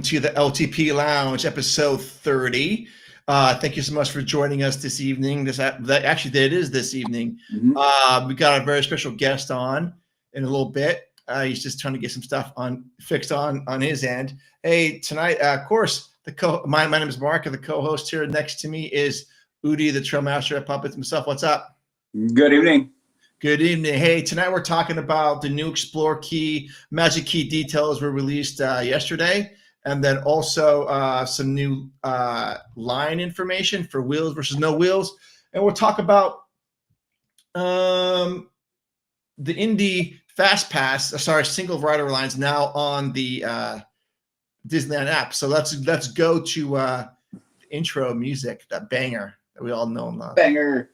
to the LTP Lounge, episode 30. Thank you so much for joining us this evening. It is this evening. We got a very special guest on in a little bit. He's just trying to get some stuff fixed on his end. Hey, tonight, of course, my name is Mark, and the co-host here next to me is Udi, the trail master at Puppets himself. What's up? Good evening. Good evening. Hey, tonight we're talking about the new Explore Key, Magic Key details were released yesterday, and then also some new line information for wheels versus no wheels. And we'll talk about the Indy Fast Pass, single rider lines now on the Disneyland app. So let's go to the intro music, that banger that we all know and love. Banger.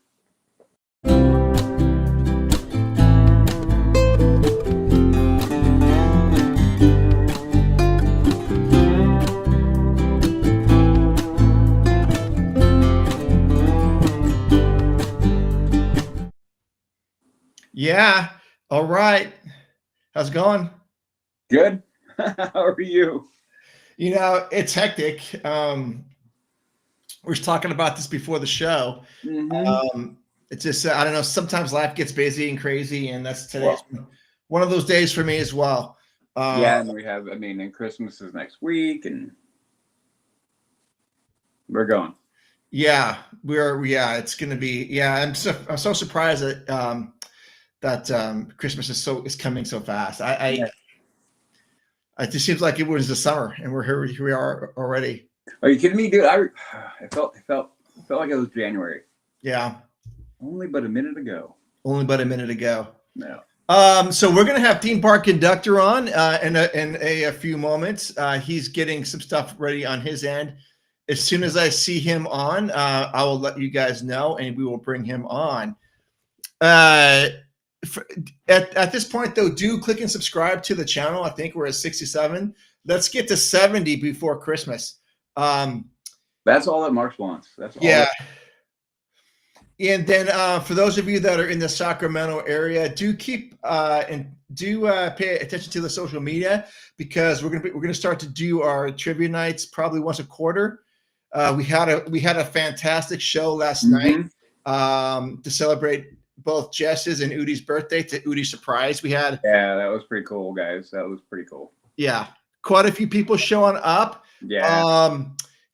Yeah. All right. How's it going? Good. How are you? You know, it's hectic. We were talking about this before the show. It's just, I don't know, sometimes life gets busy and crazy, and that's today's one of those days for me as well. And we have, and Christmas is next week, and we're going. Yeah, it's going to be, I'm so surprised that Christmas is coming so fast. It just seems like it was the summer, and here we are already. Are you kidding me, dude? I felt like it was January. Yeah. Only but a minute ago. No. So we're gonna have theme park conductor on in a few moments. He's getting some stuff ready on his end. As soon as I see him on, I will let you guys know, and we will bring him on. At this point, though, do click and subscribe to the channel. I think we're at 67. Let's get to 70 before Christmas. That's all that Mark wants. That's all. Yeah. And then for those of you that are in the Sacramento area, do keep pay attention to the social media, because we're gonna start to do our trivia nights probably once a quarter. We had a fantastic show last night to celebrate both Jess's and Udi's birthday. To Udi's surprise, that was pretty cool, guys. That was pretty cool. Yeah, quite a few people showing up. Yeah.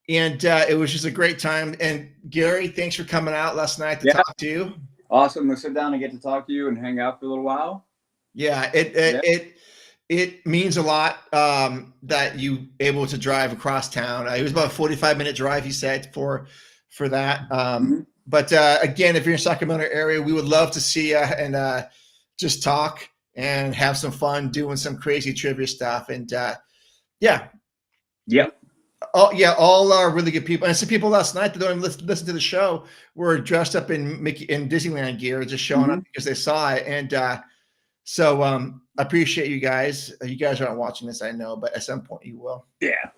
And it was just a great time. And Gary, thanks for coming out last night to talk to you. Awesome to sit down and get to talk to you and hang out for a little while. Yeah, it means a lot that you able to drive across town. It was about a 45-minute drive, he said, for that. But again, if you're in Sacramento area, we would love to see you and just talk and have some fun doing some crazy trivia stuff. And all really good people. And some people last night that don't listen to the show were dressed up in Disneyland gear, just showing up because they saw it. And so I appreciate you guys. You guys aren't watching this, I know, but at some point you will. Yeah.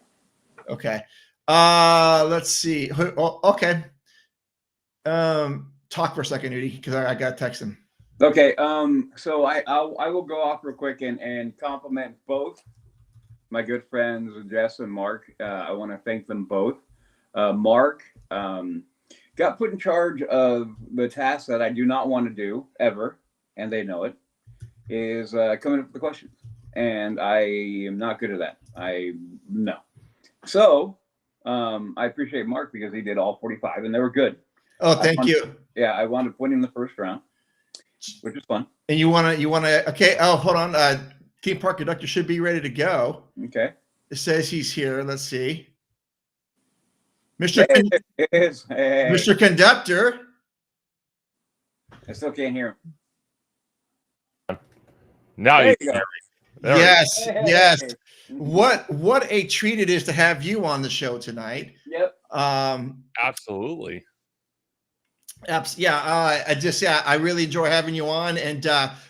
Okay. Let's see. Okay. Talk for a second, Udi, because I got to text him. Okay. So I will go off real quick and compliment both my good friends Jess and Mark. I want to thank them both. Mark got put in charge of the task that I do not want to do ever, and they know it, is coming up with the questions. And I am not good at that. No. So I appreciate Mark because he did all 45 and they were good. Oh, thank you. Yeah, I wound up winning the first round, which was fun. And you wanna okay. Oh, hold on. Theme park conductor should be ready to go. Okay. It says he's here. Let's see. Mr. Conductor. I still can't hear him. Now you can hear me. Yes. What a treat it is to have you on the show tonight. Yep. Absolutely. I really enjoy having you on, and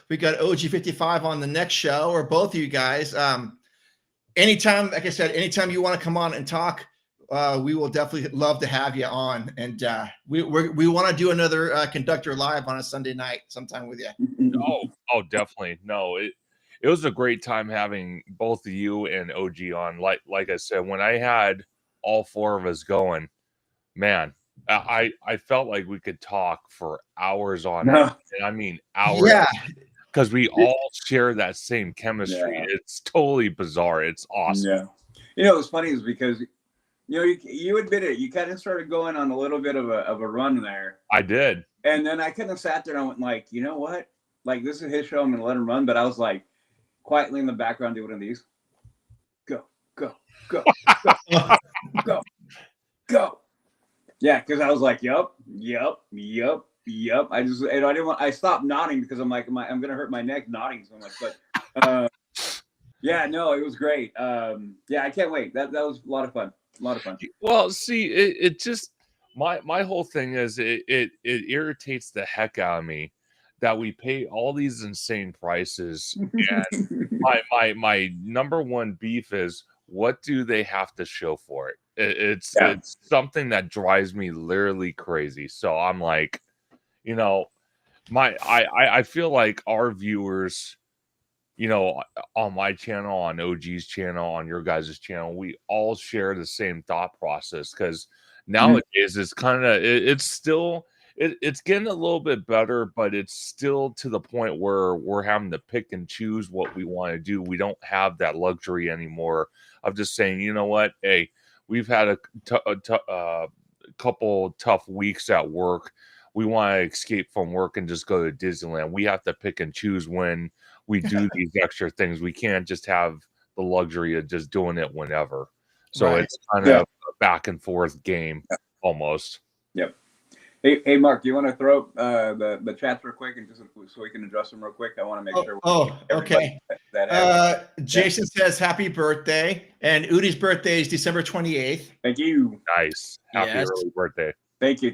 we got OG55 on the next show, or both of you guys. Anytime, like I said, anytime you want to come on and talk, we will definitely love to have you on. And we want to do another Conductor Live on a Sunday night sometime with you. Oh, definitely. No, it was a great time having both of you and OG on. Like I said, when I had all four of us going, man, I felt like we could talk for hours on it. And I mean hours. Yeah. Because we all share that same chemistry. Yeah. It's totally bizarre. It's awesome. Yeah. You know, what's funny is because, you admit it. You kind of started going on a little bit of a run there. I did. And then I kind of sat there and I went like, you know what? Like, this is his show. I'm going to let him run. But I was like, quietly in the background, do one of these. Go, go, go, go, go, go. Yeah, because I was like, yup. I didn't want. I stopped nodding because I'm like, I'm gonna hurt my neck nodding so much. But yeah, no, it was great. Yeah, I can't wait. That was a lot of fun. Well, see, it just my whole thing is it irritates the heck out of me that we pay all these insane prices. And my number one beef is, what do they have to show for it? It's something that drives me literally crazy. So I'm like, I feel like our viewers, on my channel, on OG's channel, on your guys' channel, we all share the same thought process. Because nowadays it's kind of it's getting a little bit better, but it's still to the point where we're having to pick and choose what we want to do. We don't have that luxury anymore of just saying, you know what, hey, we've had a couple tough weeks at work. We want to escape from work and just go to Disneyland. We have to pick and choose when we do these extra things. We can't just have the luxury of just doing it whenever. So it's kind of a back and forth game almost. Yep. Hey, Mark, do you want to throw the chats real quick and just so we can address them real quick? I want to make sure. Okay. Jason says happy birthday, and Udi's birthday is December 28th. Thank you. Nice. Happy early birthday. Thank you.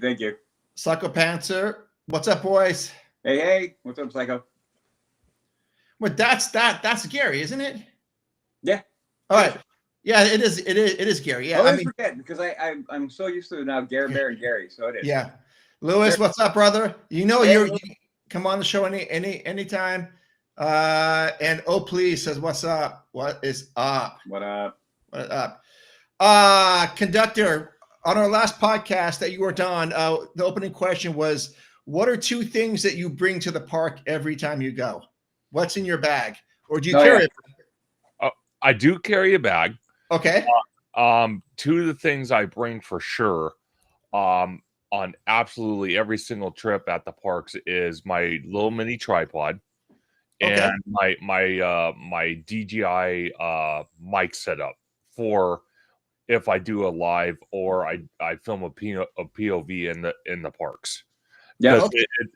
Psycho Panther, what's up, boys? Hey, what's up, Psycho? Well, that's Gary, isn't it? Yeah. All right. Yeah, it is Gary. Yeah. I always forget because I'm so used to now Gary Bear and Gary, so it is. Yeah. Lewis, what's up, brother? You come on the show anytime. And please says, what's up? What is up? What up? Conductor, on our last podcast that you were on, the opening question was, what are two things that you bring to the park every time you go? What's in your bag? Or do you carry it? I do carry a bag. Okay. Two of the things I bring for sure, on absolutely every single trip at the parks is my little mini tripod and my DJI mic setup for if I do a live or I film a POV in the parks. Yeah,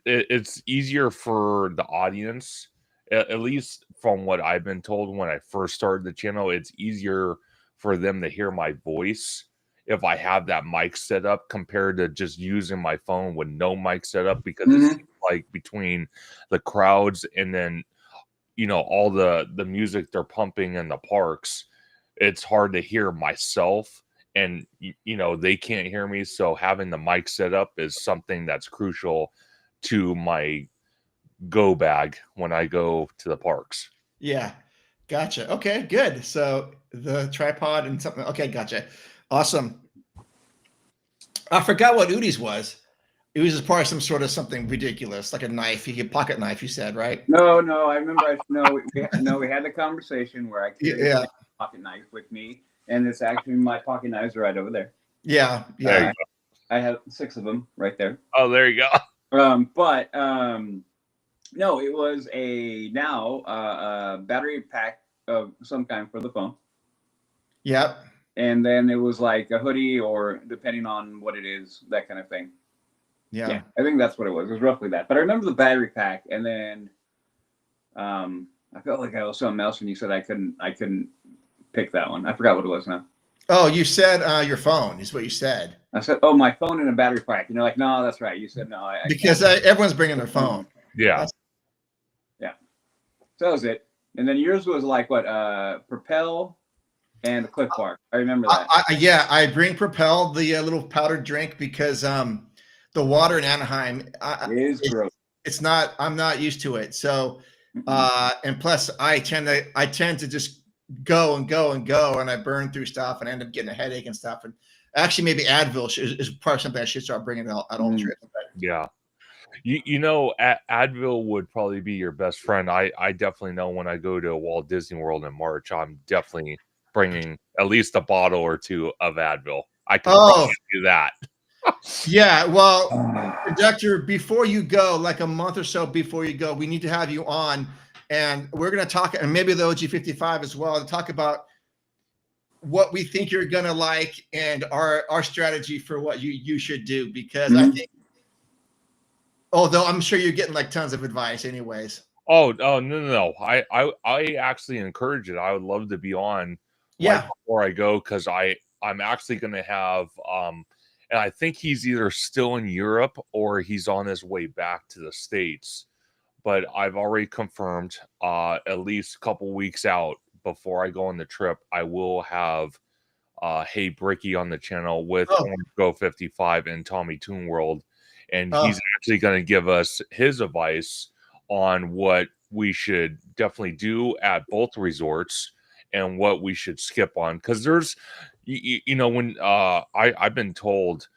it's easier for the audience, at least from what I've been told when I first started the channel. It's easier for them to hear my voice if I have that mic set up compared to just using my phone with no mic set up, because it's like between the crowds and then all the music they're pumping in the parks, it's hard to hear myself, and they can't hear me. So having the mic set up is something that's crucial to my go bag when I go to the parks. Yeah. Gotcha. Okay, good. So the tripod and something. Okay, gotcha. Awesome. I forgot what Udi's was. It was just part of some sort of something ridiculous, like a knife. You get pocket knife, you said, right? No, I remember. We had the conversation where I carried a pocket knife with me, and it's actually my pocket knives are right over there. Yeah. I have 6 of them right there. Oh, there you go. No, it was a battery pack of some kind for the phone. Yep. And then it was like a hoodie, or depending on what it is, that kind of thing. Yeah, I think that's what it was. It was roughly that. But I remember the battery pack, and then I felt like I was something else when you said I couldn't pick that one. I forgot what it was now. Oh, you said your phone is what you said. I said, oh, my phone and a battery pack. And you're like, no, that's right. You said no. Because everyone's bringing their phone. Yeah. Yeah. So that was it. And then yours was like what? Propel and the Cliff Bar. I remember that. I bring Propel, the little powdered drink, because the water in Anaheim is gross. It's not. I'm not used to it. So And plus, I tend to just go and go and go, and I burn through stuff and end up getting a headache and stuff. And actually, maybe Advil is probably something I should start bringing out all trips. Yeah. Advil would probably be your best friend. I definitely know when I go to Walt Disney World in March, I'm definitely bringing at least a bottle or two of Advil. I can probably do that. Yeah, well, conductor, before you go, like a month or so before you go, we need to have you on, and we're going to talk, and maybe the OG55 as well, to talk about what we think you're going to like and our strategy for what you should do, because I think, although I'm sure you're getting like tons of advice anyways. Oh no. I actually encourage it. I would love to be on before I go, because I'm actually going to have and I think he's either still in Europe or he's on his way back to the States. But I've already confirmed at least a couple weeks out before I go on the trip, I will have Hey Bricky on the channel with Orange Go 55 and Tommy Toon World. And he's actually going to give us his advice on what we should definitely do at both resorts and what we should skip on. Because there's, when I've been told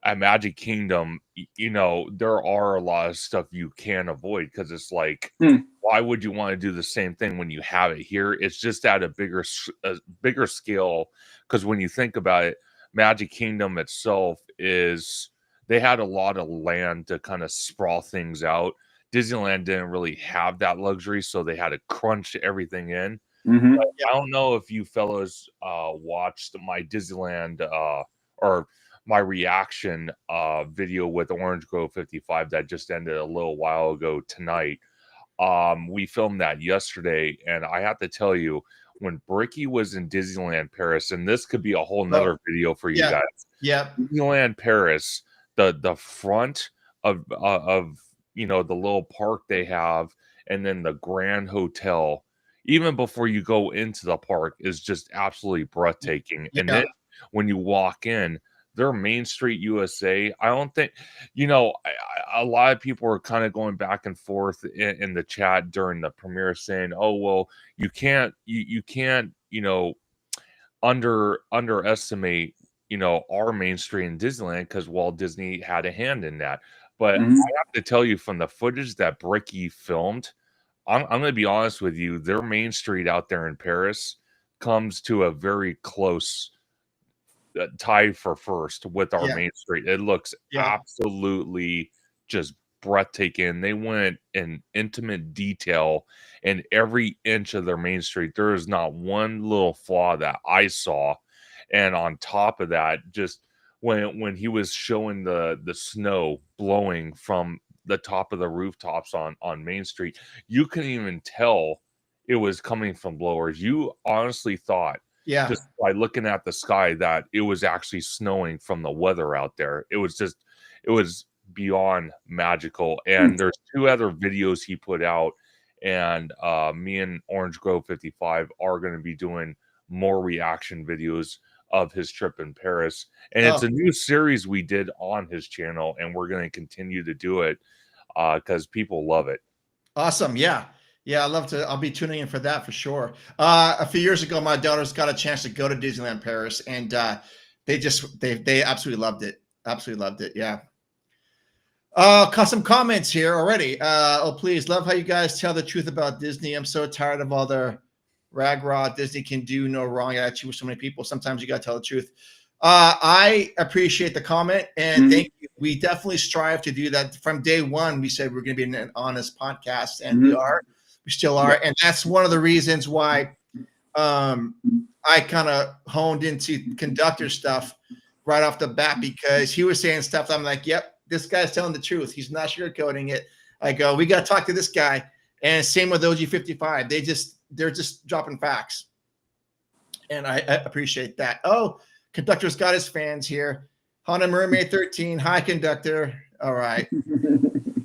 at Magic Kingdom, there are a lot of stuff you can avoid, because it's like, why would you want to do the same thing when you have it here? It's just at a bigger scale. Because when you think about it, Magic Kingdom itself they had a lot of land to kind of sprawl things out. Disneyland didn't really have that luxury, so they had to crunch everything in. But I don't know if you fellows watched my Disneyland or my reaction video with Orange Grove 55 that just ended a little while ago tonight. We filmed that yesterday, and I have to tell you, when Bricky was in Disneyland Paris, and this could be a whole nother video for you guys. Yeah. Disneyland Paris, the front of the little park they have, and then the Grand Hotel, even before you go into the park, is just absolutely breathtaking. And then when you walk in, their Main Street USA, I don't think, a lot of people are kind of going back and forth in the chat during the premiere saying, oh, well, you can't underestimate, our Main Street in Disneyland, because Walt Disney had a hand in that. But I have to tell you, from the footage that Bricky filmed, I'm going to be honest with you, their Main Street out there in Paris comes to a very close tie for first with our Main Street. It looks absolutely just breathtaking. They went in intimate detail in every inch of their Main Street. There is not one little flaw that I saw. And on top of that, just when he was showing the snow blowing from the top of the rooftops on Main Street, you couldn't even tell it was coming from blowers. You honestly thought, just by looking at the sky, that it was actually snowing from the weather out there. It was beyond magical. And there's 2 other videos he put out, and me and Orange Grove 55 are going to be doing more reaction videos of his trip in Paris. And it's a new series we did on his channel, and we're going to continue to do it because people love it. Awesome. Yeah, I love to. I'll be tuning in for that for sure. A few years ago, my daughters got a chance to go to Disneyland Paris, and they absolutely loved it. Absolutely loved it. Yeah. Some comments here already. Please, love how you guys tell the truth about Disney. I'm so tired of all the rah. Disney can do no wrong attitude with so many people. Sometimes you got to tell the truth. I appreciate the comment, and thank you. We definitely strive to do that. From day one, we said we're going to be an honest podcast, and we still are. And that's one of the reasons why I kind of honed into conductor stuff right off the bat, because he was saying stuff that I'm like, yep, this guy's telling the truth. He's not sugarcoating it. I go, we got to talk to this guy. And same with OG55. They're just dropping facts. And I appreciate that. Oh, Conductor's got his fans here. Haunted Mermaid 13. Hi, Conductor. All right.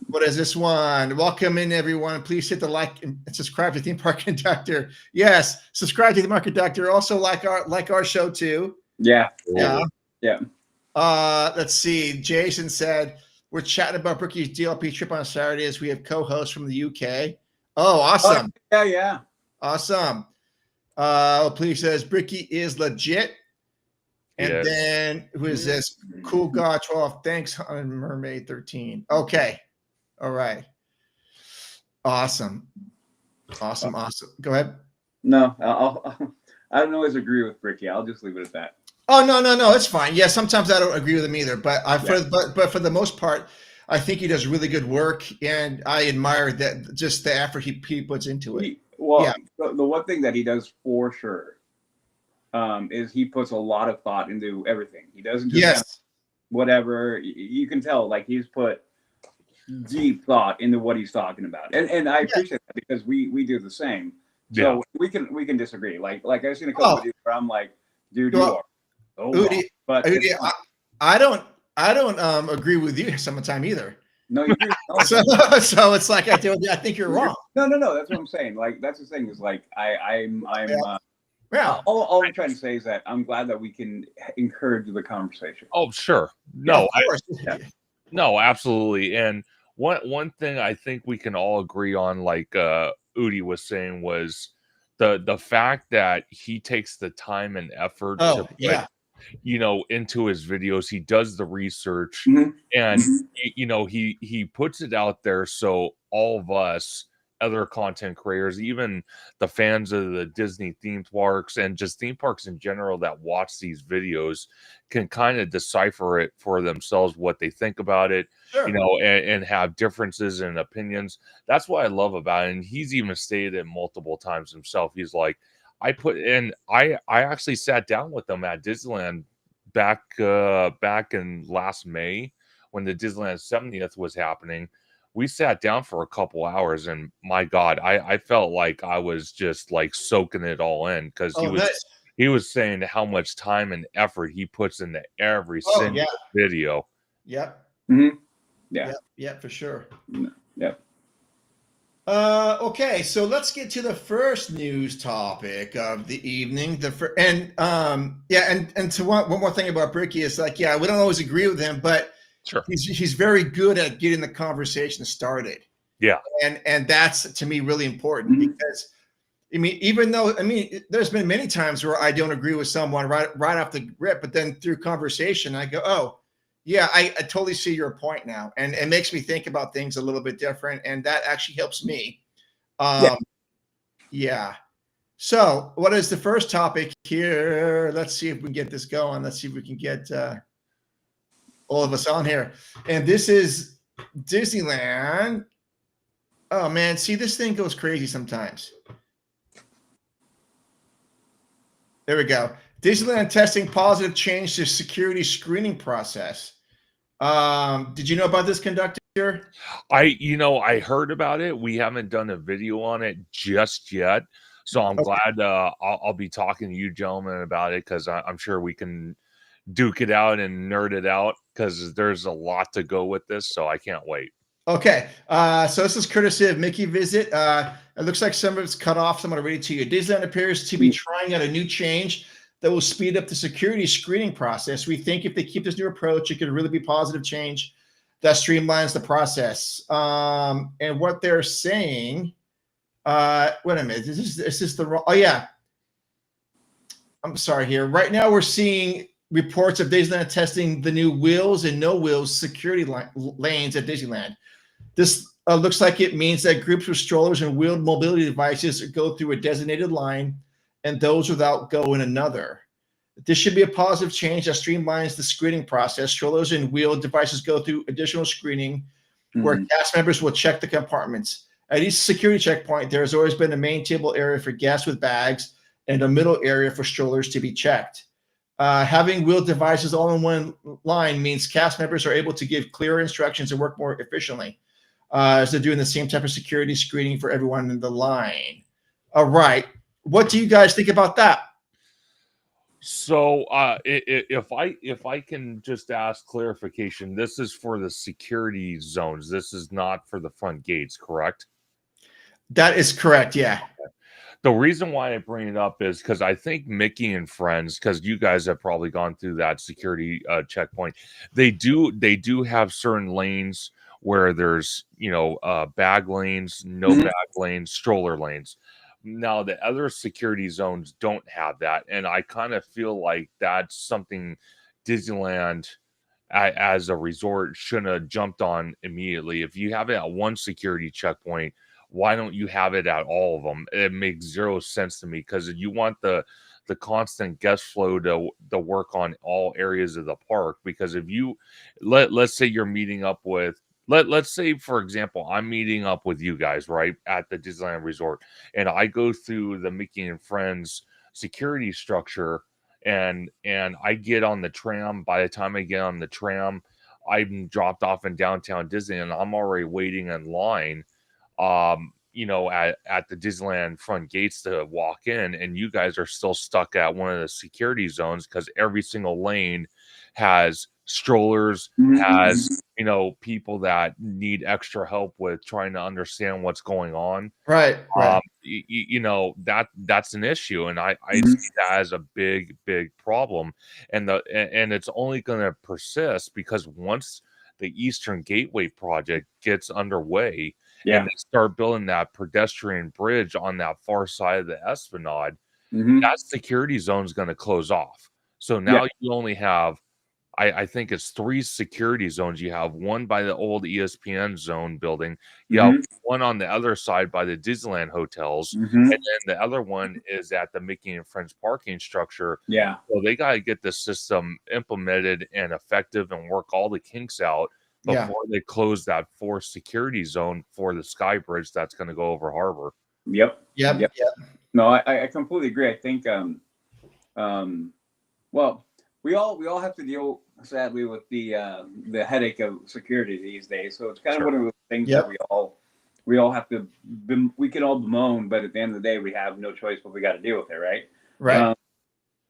What is this one? Welcome in, everyone. Please hit the like and subscribe to Theme Park Conductor. Yes, subscribe to Theme Park Conductor. Also like our show too. Yeah. Let's see. Jason said, we're chatting about Bricky's DLP trip on Saturday as we have co-hosts from the UK. Oh, awesome. Yeah. Awesome. Please says Bricky is legit. And Yes. then who is this? Cool God 12. Thanks, Mermaid 13. Okay. All right. Awesome. Go ahead. No, I don't always agree with Bricky. I'll just leave it at that. Oh, no, it's fine. Yeah, sometimes I don't agree with him either, but for the most part, I think he does really good work, and I admire that just the effort he puts into it. The one thing that he does for sure is he puts a lot of thought into everything. He doesn't just kind of whatever. You can tell, like, he's put deep thought into what he's talking about, and I appreciate that because we do the same. So we can disagree. Like I've seen a couple videos where I'm like, dude, you are. But I don't agree with you sometime either. No, you do. So it's like I think you're wrong. No. That's what I'm saying. Like that's the thing is like all I'm trying to say is that I'm glad that we can encourage the conversation. Oh, sure. No, no, absolutely. And one thing I think we can all agree on, like Udi was saying, was the fact that he takes the time and effort to put, into his videos. He does the research and he puts it out there so all of us other content creators, even the fans of the Disney theme parks and just theme parks in general that watch these videos, can kind of decipher it for themselves, what they think about it, and have differences in opinions. That's what I love about it. And he's even stated it multiple times himself. He's like, I actually sat down with them at Disneyland back in last May when the Disneyland 70th was happening. We sat down for a couple hours, and my God, I felt like I was just like soaking it all in, because he was saying how much time and effort he puts into every single video. Yep. Mm-hmm. Yeah, for sure. Yep. Okay, so let's get to the first news topic of the evening. And to one more thing about Bricky is like, we don't always agree with him, but sure, he's very good at getting the conversation started. Yeah, and that's to me really important because there's been many times where I don't agree with someone right off the rip, but then through conversation I go, oh yeah, I totally see your point now, and it makes me think about things a little bit different, and that actually helps me. So what is the first topic here? Let's see if we can get this going. Let's see if we can get all of us on here. And this is Disneyland. Oh man, see, this thing goes crazy sometimes. There we go. Disneyland testing positive change to security screening process. Did you know about this, conductor? I heard about it. We haven't done a video on it just yet, so I'm glad I'll be talking to you gentlemen about it, because I'm sure we can duke it out and nerd it out, because there's a lot to go with this, so I can't wait. Okay, so this is courtesy of Mickey Visit. It looks like some of it's cut off, so I'm going to read it to you. Disneyland appears to be trying out a new change that will speed up the security screening process. We think if they keep this new approach, it could really be positive change that streamlines the process. And what they're saying, wait a minute, is this the wrong? Oh yeah, I'm sorry here. Right now we're seeing reports of Disneyland testing the new wheels and no wheels security lanes at Disneyland. This looks like it means that groups with strollers and wheeled mobility devices go through a designated line, and those without go in another. This should be a positive change that streamlines the screening process. Strollers and wheeled devices go through additional screening where cast members will check the compartments. At each security checkpoint, there has always been a main table area for guests with bags and a middle area for strollers to be checked. Having wheeled devices all in one line means cast members are able to give clearer instructions and work more efficiently, as they're doing the same type of security screening for everyone in the line. All right. What do you guys think about that? So if I can just ask clarification, this is for the security zones. This is not for the front gates, correct? That is correct, yeah. The reason why I bring it up is because I think Mickey and friends, because you guys have probably gone through that security checkpoint, they do have certain lanes where there's, bag lanes, no Mhm. bag lanes, stroller lanes. Now, the other security zones don't have that. And I kind of feel like that's something Disneyland as a resort shouldn't have jumped on immediately. If you have it at one security checkpoint, why don't you have it at all of them? It makes zero sense to me, because you want the constant guest flow to work on all areas of the park. Because if you let's say you're meeting up with, let's say, for example, I'm meeting up with you guys right at the Disneyland Resort, and I go through the Mickey and Friends security structure, and I get on the tram. By the time I get on the tram, I'm dropped off in downtown Disney, and I'm already waiting in line, at the Disneyland front gates to walk in, and you guys are still stuck at one of the security zones because every single lane has strollers, has, Mhm. people that need extra help with trying to understand what's going on. Right. Right. That's an issue, and I Mhm. see that as a big problem, and it's only going to persist because once the Eastern Gateway project gets underway and Yeah. they start building that pedestrian bridge on that far side of the Esplanade, Mhm. that security zone is going to close off. So Yeah. now you only have, I think it's 3 security zones. You have one by the old ESPN zone building. You have Mhm. one on the other side by the Disneyland hotels, Mhm. and then the other one is at the Mickey and Friends parking structure. Yeah. So they got to get this system implemented and effective and work all the kinks out Yeah. before they close that 4th security zone for the Sky Bridge that's going to go over harbor. Yep. Yep. Yep. No, I completely agree. I think um well, we all have to deal, sadly, with the headache of security these days. So it's kind of Sure. one of those things that Yep. we all have to we can all bemoan, but at the end of the day, we have no choice, but we got to deal with it, right? Right.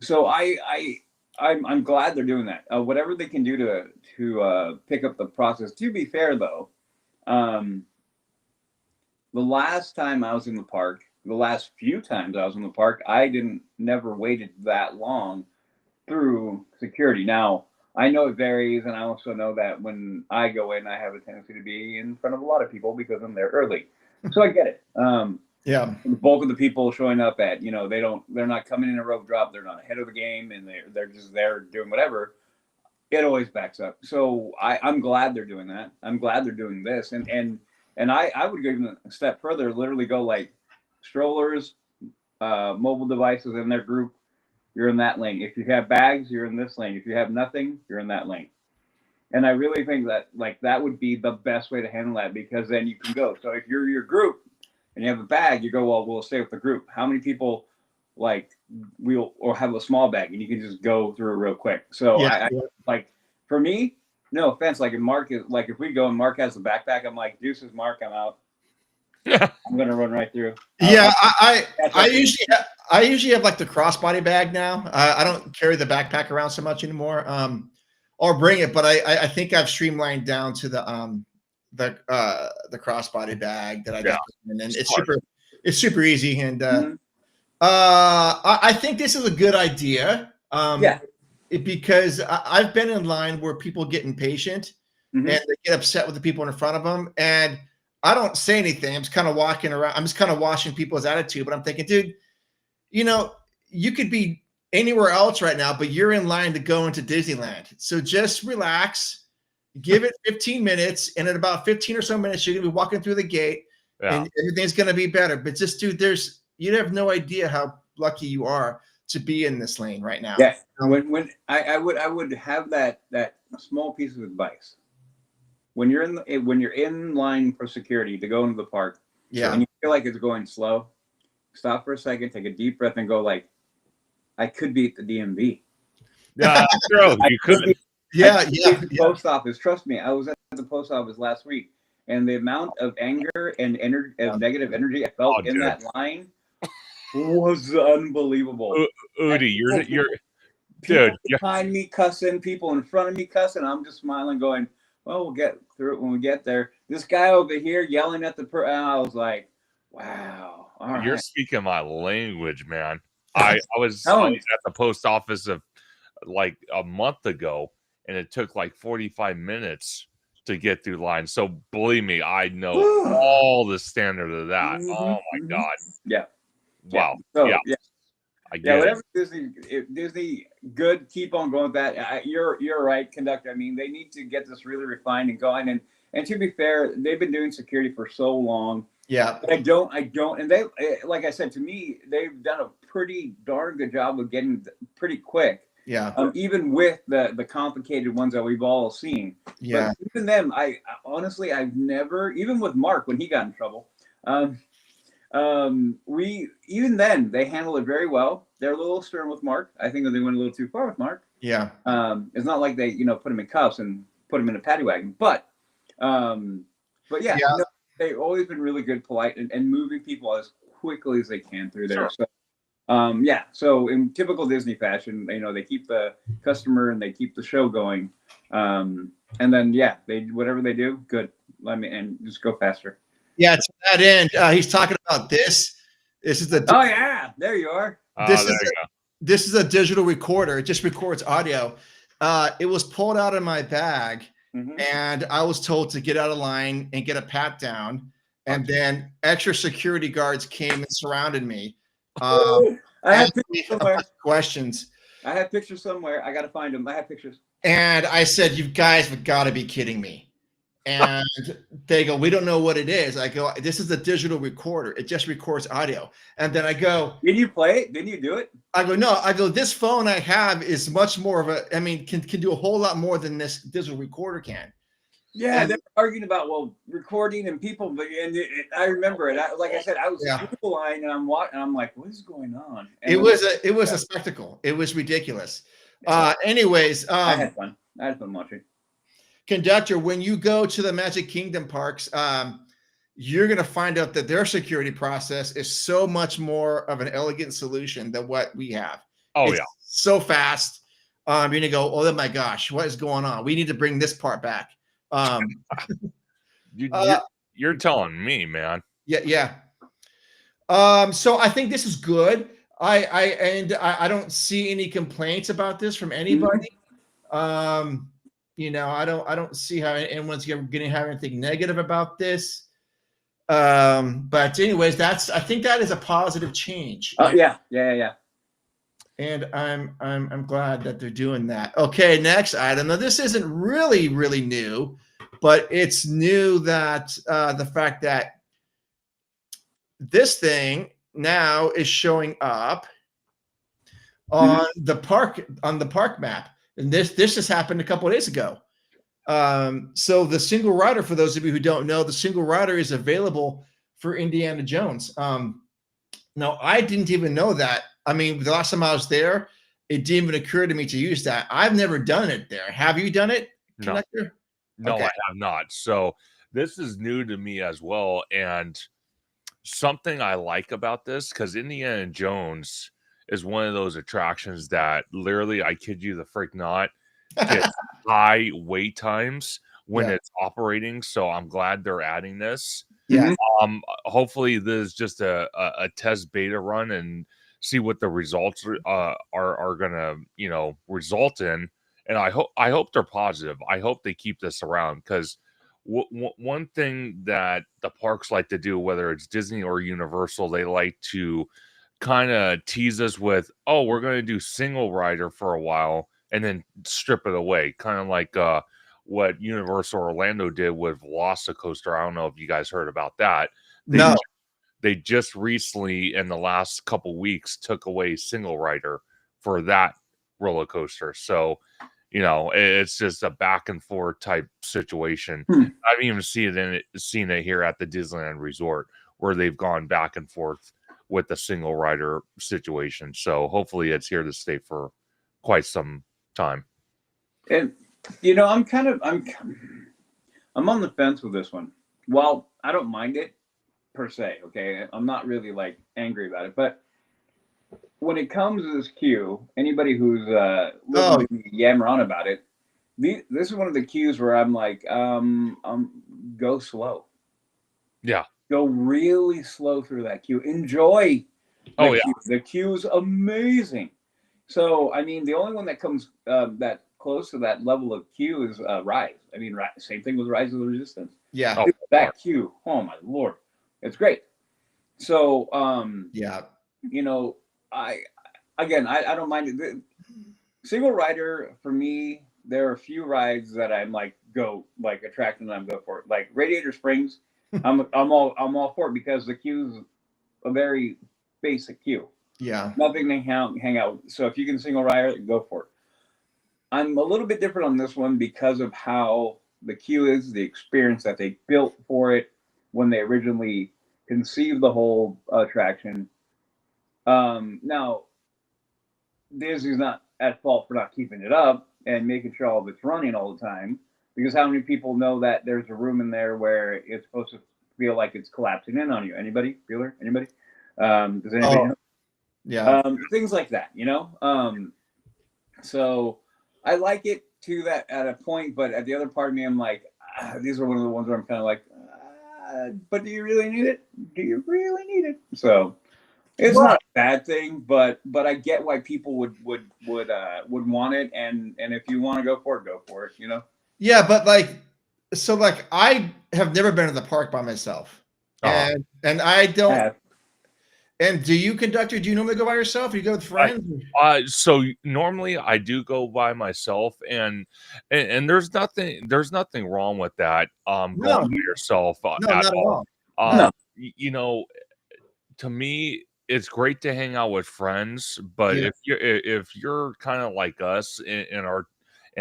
So I'm glad they're doing that. Whatever they can do to pick up the process. To be fair, though, um, the last time I was in the park, the last few times I was in the park, I didn't never waited that long through security. Now, I know it varies, and I also know that when I go in, I have a tendency to be in front of a lot of people because I'm there early. So I get it. Yeah. The bulk of the people showing up at, they're not coming in a rope drop, they're not ahead of the game, and they're just there doing whatever. It always backs up. So I'm glad they're doing that. I'm glad they're doing this, and I would go even a step further. Literally go like strollers, mobile devices in their group, you're in that lane. If you have bags, you're in this lane. If you have nothing, you're in that lane. And I really think that that would be the best way to handle that, because then you can go. So if you're your group and you have a bag, you go, well, we'll stay with the group. How many people we'll or have a small bag and you can just go through real quick. So Yeah. I like, for me, no offense, like if we go and Mark has the backpack, I'm like, deuces, Mark, I'm out. I'm gonna run right through. Yeah. Catch I up. usually have like the crossbody bag now. I don't carry the backpack around so much anymore. Or bring it, but I think I've streamlined down to the crossbody bag that I Yeah. just put in, and Smart. it's super easy. And Mhm. I think this is a good idea. Yeah. Because I've been in line where people get impatient Mhm. and they get upset with the people in front of them, and I don't say anything. I'm just kind of walking around. I'm just kind of watching people's attitude, but I'm thinking, dude, you know, you could be anywhere else right now, but you're in line to go into Disneyland. So just relax, give it 15 minutes, and in about 15 or so minutes, you're gonna be walking through the gate, Yeah. and everything's gonna be better. But just, dude, you have no idea how lucky you are to be in this lane right now. Yeah. When I would have that small piece of advice. When you're in line for security to go into the park, Yeah. and you feel like it's going slow, stop for a second, take a deep breath, and go like, I could be at the DMV. Yeah, true. You could. Yeah. The post office. Trust me, I was at the post office last week, and the amount of anger and negative energy I felt in dude. that line was unbelievable. Udi, you're People dude. Yeah. behind me cussing, people in front of me cussing. I'm just smiling, going, "Well, we'll get through it when we get there." This guy over here yelling at and I was like, "Wow, all You're right." speaking my language, man. I was Telling you. at the post office of like a month ago, and it took like 45 minutes to get through lines. So believe me, I know all the standard of that. Oh my God. Yeah. Wow. So, yeah. yeah. I get whatever Disney good, keep on going with that. You're right, conductor. I mean, they need to get this really refined and going. And to be fair, they've been doing security for so long. Yeah. But I don't, and they, like I said, to me, they've done a pretty darn good job of getting pretty quick. Yeah. Even with the complicated ones that we've all seen. Yeah. But even them, I honestly, I've never, even with Mark when he got in trouble, even then they handled it very well. They're a little stern with Mark. I think they went a little too far with Mark. Yeah. It's not like they, put him in cuffs and put him in a paddy wagon, but yeah. No, they've always been really good, polite, and moving people as quickly as they can through there. Sure. So, so in typical Disney fashion, they keep the customer and they keep the show going. And then, they, whatever they do, good. And just go faster. Yeah, to that end, he's talking about this. This is the. Oh yeah, there you are. This is a digital recorder. It just records audio. It was pulled out of my bag, and I was told to get out of line and get a pat down. And then extra security guards came and surrounded me. I have pictures somewhere. Questions. I have pictures somewhere. I got to find them. I have pictures. And I said, "You guys have got to be kidding me." And they go, "We don't know what it is." I go, "This is a digital recorder. It just records audio." And then I go, "Did you play it? Didn't you do it?" I go, "No." I go, "This phone I have is much more of a, can do a whole lot more than this digital recorder can." Yeah, they're arguing about recording and people, I remember it. Like I said, I was through the line and I'm watching. And I'm like, "What is going on?" And it was a spectacle. It was ridiculous. Anyways, I had fun. I had fun watching. Conductor, when you go to the Magic Kingdom parks, you're going to find out that their security process is so much more of an elegant solution than what we have. Oh, it's so fast. You're going to go, "Oh my gosh, what is going on? We need to bring this part back." You're telling me, man. Yeah. So I think this is good. I don't see any complaints about this from anybody. I don't see how anyone's going to have anything negative about this. But anyways, I think that is a positive change. Yeah. And I'm glad that they're doing that. Okay, next item. Now this isn't really new, but it's new that the fact that this thing now is showing up on the park map. And this just happened a couple of days ago. So the single rider, for those of you who don't know, the single rider is available for Indiana Jones. Now, I didn't even know that. I mean, the last time I was there, it didn't even occur to me to use that. I've never done it there. Have you done it, Connector? No, okay. I have not. So this is new to me as well. And something I like about this, because Indiana Jones is one of those attractions that literally, I kid you the freak not, gets high wait times when it's operating. So I'm glad they're adding this. Yeah. Hopefully this is just a test beta run and see what the results are gonna result in. And I hope they're positive. I hope they keep this around, because one thing that the parks like to do, whether it's Disney or Universal, they like to kind of tease us with, "Oh, we're going to do single rider for a while and then strip it away," kind of like what Universal Orlando did with Velocicoaster. I don't know if you guys heard about that. They just recently, in the last couple weeks, took away single rider for that roller coaster. So, it's just a back and forth type situation. I've even seen it here at the Disneyland Resort, where they've gone back and forth with the single rider situation. So hopefully it's here to stay for quite some time. And I'm on the fence with this one. Well, I don't mind it per se. Okay, I'm not really angry about it, but when it comes to this queue, anybody who's yammer on about it, this is one of the queues where I'm like, go slow. Yeah. Go really slow through that queue. Enjoy the queue. The queue's amazing. So, I mean, the only one that comes that close to that level of queue is Rise. I memean, same thing with Rise of the Resistance. Yeah. Oh, That queue, oh my lord, it's great. So, yeah. you know, I don't mind it. Single rider for me, there are a few rides that I'm like attracted and I'm go for it. Like Radiator Springs, I'm all for it because the queue's a very basic queue. Yeah. Nothing to hang out. So if you can single rider, go for it. I'm a little bit different on this one because of how the queue is, the experience that they built for it when they originally conceived the whole attraction. Now, Disney's not at fault for not keeping it up and making sure all of it's running all the time. Because how many people know that there's a room in there where it's supposed to feel like it's collapsing in on you? Anybody? Bueller? Anybody? Does anybody know? Yeah. Things like that, you know? So I like it to that at a point, but at the other part of me, I'm like, these are one of the ones where I'm kind of like, but do you really need it? Do you really need it? So it's not a bad thing, but I get why people would want it, and if you want to go for it, you know? Yeah, but so I have never been to the park by myself, and I don't. And do you normally go by yourself? Or you go with friends? So normally I do go by myself, and there's nothing wrong with that. Going by yourself no, not at all. No. You know, to me, it's great to hang out with friends, but if you're kind of like us in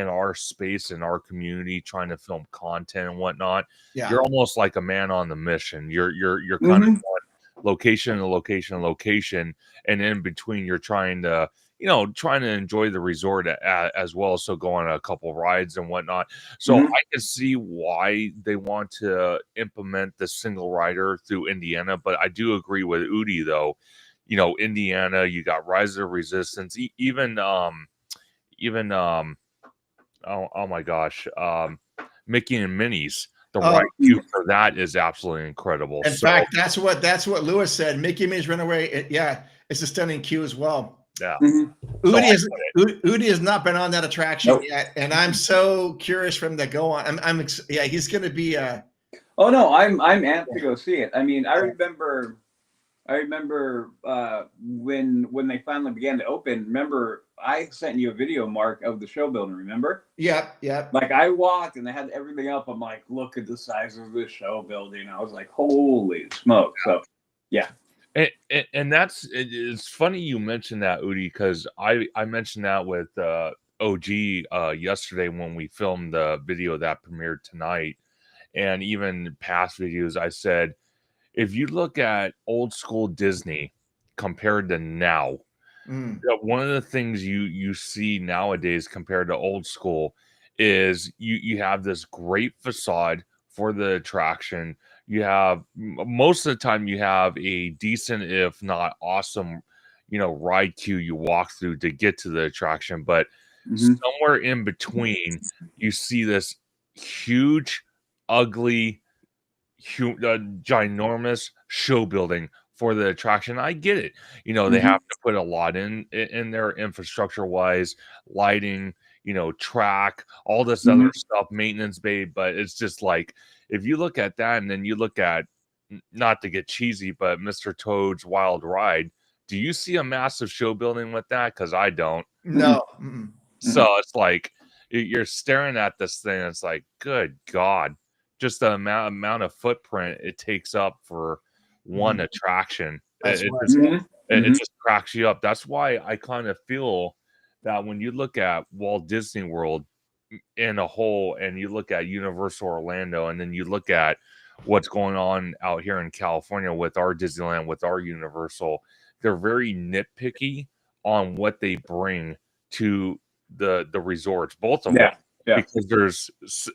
our space, in our community, trying to film content and whatnot, you're almost like a man on the mission. You're kind of going location to location, and in between you're trying to enjoy the resort as well, so go on a couple rides and whatnot. So I can see why they want to implement the single rider through Indiana, but I do agree with Udi though. You know, Indiana, you got Rise of Resistance, even oh my gosh, Mickey and Minnie's. The ride queue for that is absolutely incredible. In fact, that's what Lewis said. Mickey Minnie's Runaway. It's a stunning queue as well. Yeah. Udi has not been on that attraction yet, and I'm so curious for him to go on. He's going to be. Oh no, I'm amped to go see it. I mean, I remember when they finally began to open. Remember, I sent you a video, Mark, of the show building. Remember? Yeah. Like I walked and they had everything up. I'm like, look at the size of this show building. I was like, holy smoke! So, yeah. And it's funny you mentioned that, Udi, because I mentioned that with OG yesterday when we filmed the video that premiered tonight, and even past videos. I said, if you look at old school Disney compared to now, one of the things you see nowadays compared to old school is you have this great facade for the attraction. You have most of the time you have a decent, if not awesome, ride queue you walk through to get to the attraction. But somewhere in between, you see this huge, ugly, ginormous show building for the attraction. I get it. They have to put a lot in their infrastructure wise, lighting, track, all this other stuff, maintenance bay. But it's just like, if you look at that and then you look at, not to get cheesy, but Mr. Toad's Wild Ride, do you see a massive show building with that? Because I don't. No. So it's like, you're staring at this thing. It's like, good God, just the amount of footprint it takes up for one attraction. It just cracks you up. That's why I kind of feel that when you look at Walt Disney World in a whole, and you look at Universal Orlando, and then you look at what's going on out here in California with our Disneyland, with our Universal, they're very nitpicky on what they bring to the resorts, both of them. Because there's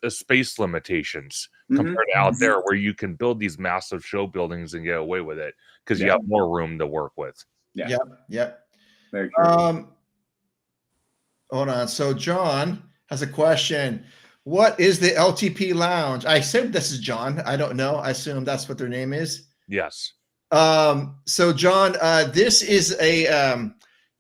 space limitations compared to out there, where you can build these massive show buildings and get away with it because you have more room to work with. Yep. Very true. Hold on. So John has a question. What is the LTP Lounge? I assume this is John. I don't know. I assume that's what their name is. Yes. So John, this is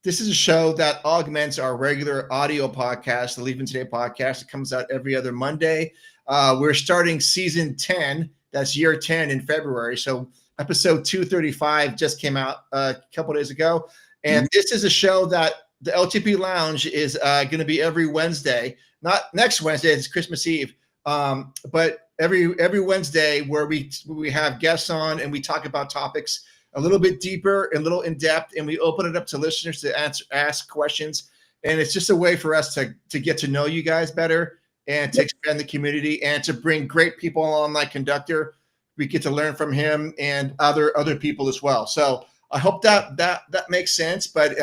This is a show that augments our regular audio podcast, the Leaving Today podcast. It comes out every other Monday. We're starting season 10. That's year 10 in February. So episode 235 just came out a couple days ago. And this is a show that the LTP Lounge is going to be every Wednesday. Not next Wednesday, it's Christmas Eve. But every Wednesday where we have guests on and we talk about topics a little bit deeper, a little in depth, and we open it up to listeners to ask questions. And it's just a way for us to get to know you guys better and to expand the community and to bring great people on like Conductor. We get to learn from him and other people as well. So I hope that makes sense. But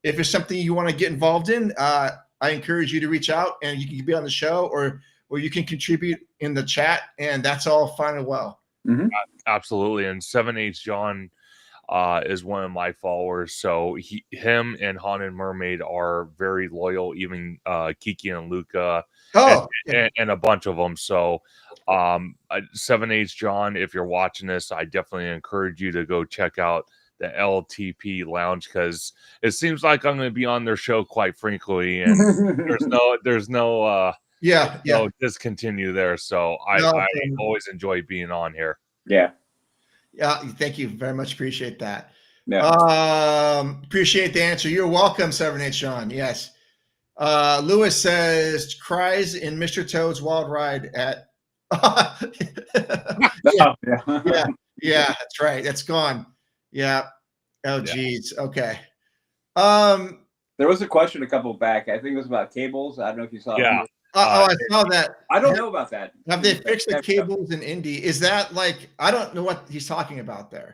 if it's something you want to get involved in, I encourage you to reach out and you can be on the show or you can contribute in the chat, and that's all fine and well. Mm-hmm. Absolutely. And 7H John is one of my followers. So him and Haunted Mermaid are very loyal, even Kiki and Luca and a bunch of them. So 7H John, if you're watching this, I definitely encourage you to go check out the LTP Lounge, because it seems like I'm going to be on their show quite frequently, and there's no discontinue there. So I always enjoy being on here. Yeah. Thank you very much. Appreciate that. Yeah. Appreciate the answer. You're welcome, 7H Sean. Yes. Lewis says cries in Mr. Toad's Wild Ride at yeah, that's right. That's gone. Yeah. Oh geez. Okay. There was a question a couple back. I think it was about cables. I don't know if you saw Yeah. I saw that. I don't know about that. Have they fixed the cables in Indy? Is that like, I don't know what he's talking about there.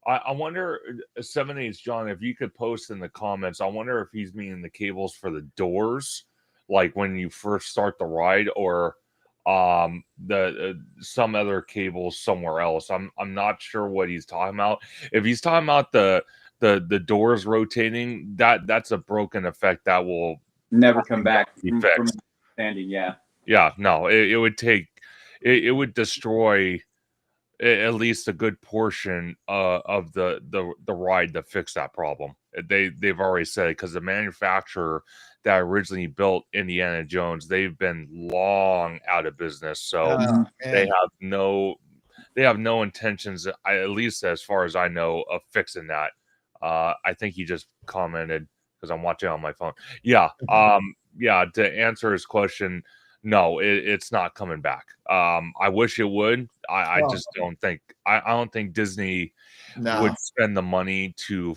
I wonder, 7H John, if you could post in the comments, I wonder if he's meaning the cables for the doors, like when you first start the ride, or the some other cables somewhere else. I'm not sure what he's talking about. If he's talking about the doors rotating, that's a broken effect that will never come back from standing. Yeah, no, it would take, it would destroy at least a good portion of the ride to fix that problem. They've already said it, because the manufacturer that originally built Indiana Jones, they've been long out of business. So they have no intentions, at least as far as I know, of fixing that. I think he just commented, because I'm watching on my phone. Yeah. To answer his question, no, it's not coming back. I wish it would. I just don't think. I don't think Disney would spend the money to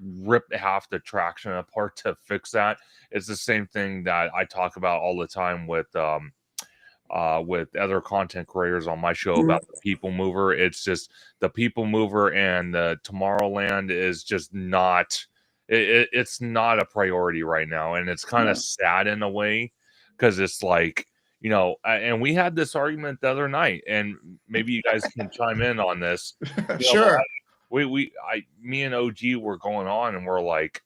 rip half the attraction apart to fix that. It's the same thing that I talk about all the time with other content creators on my show about the People Mover. It's just the People Mover and the Tomorrowland is just not. It's not a priority right now, and it's kind of sad in a way, because it's like, and we had this argument the other night, and maybe you guys can chime in on this. Sure. Me and OG were going on, and we're like,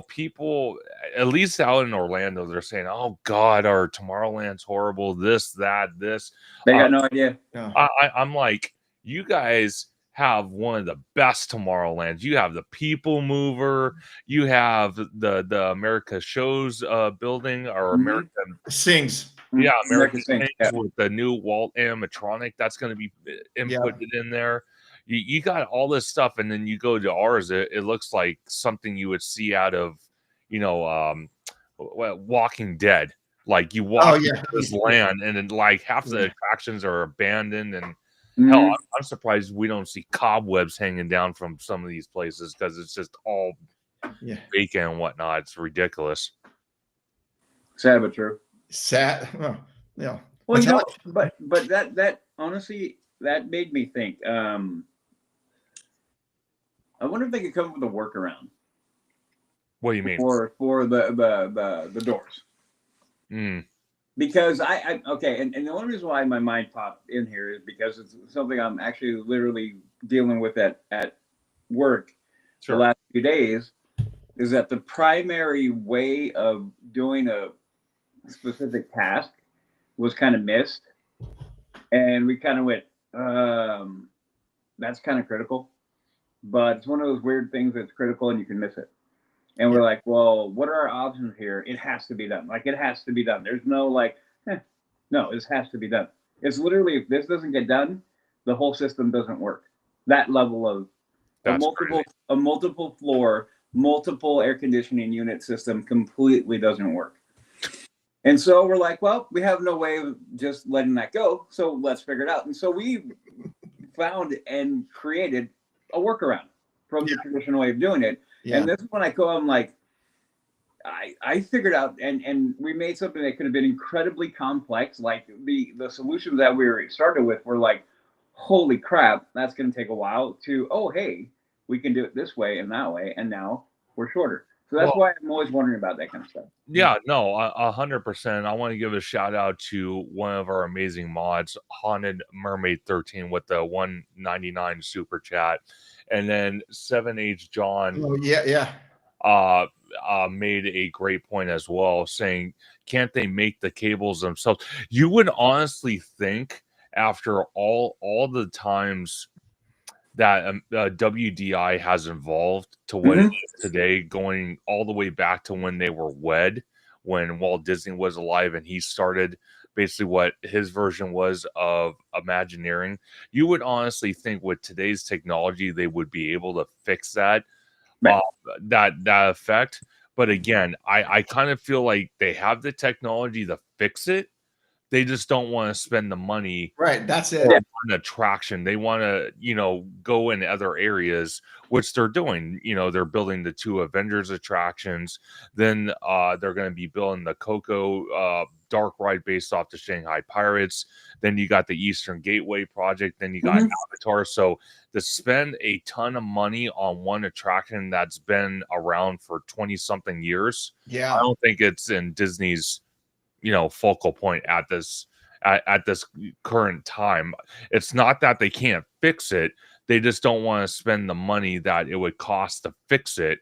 people, at least out in Orlando, they're saying, "Oh God, our Tomorrowland's horrible. This, that, this." They got no idea. I'm like, you guys have one of the best Tomorrowlands. You have the People Mover. You have the America Shows building, or American Sings. Yeah, American Sings with the new Walt animatronic that's going to be inputted in there. You got all this stuff, and then you go to ours. It looks like something you would see out of, Walking Dead. Like you walk into this land, and then like half the attractions are abandoned, and hell, I'm surprised we don't see cobwebs hanging down from some of these places, because it's just all vacant and whatnot. It's ridiculous. Sad but true. Sad. Yeah. Well, but that honestly, that made me think. I wonder if they could come up with a workaround. What do you mean? For the doors. Because and the only reason why my mind popped in here is because it's something I'm actually literally dealing with at work the last few days, is that the primary way of doing a specific task was kind of missed, and we kind of went, that's kind of critical. but it's one of those weird things that's critical and you can miss it. And we're like, well, what are our options here? It has to be done. Like, it has to be done. There's no like, no, this has to be done. It's literally, if this doesn't get done, the whole system doesn't work. That level of a multiple floor, multiple air conditioning unit system completely doesn't work. And so we're like, well, we have no way of just letting that go. So let's figure it out. And so we found and created a workaround from the traditional way of doing it. Yeah. And this is when I'm like, I figured out, and we made something that could have been incredibly complex. Like the solutions that we started with were like, holy crap, that's going to take a while, to, oh, hey, we can do it this way and that way. And now we're shorter. So that's why I'm always wondering about that kind of stuff. Yeah, no, 100%. I want to give a shout out to one of our amazing mods, Haunted Mermaid 13, with the 199 super chat, and then 7H John. Oh, yeah. Made a great point as well, saying, can't they make the cables themselves? You would honestly think, after all the times that WDI has evolved to what it is today, going all the way back to when they were wed, when Walt Disney was alive and he started basically what his version was of Imagineering, you would honestly think with today's technology they would be able to fix that that effect. But again, I kind of feel like they have the technology to fix it. They just don't want to spend the money. Right. That's it. On an attraction. They want to, go in other areas, which they're doing. They're building the 2 Avengers attractions. Then they're going to be building the Coco dark ride based off the Shanghai Pirates. Then you got the Eastern Gateway project. Then you got Avatar. So to spend a ton of money on one attraction that's been around for 20 something years. Yeah. I don't think it's in Disney's focal point at this current time. It's not that they can't fix it, they just don't want to spend the money that it would cost to fix it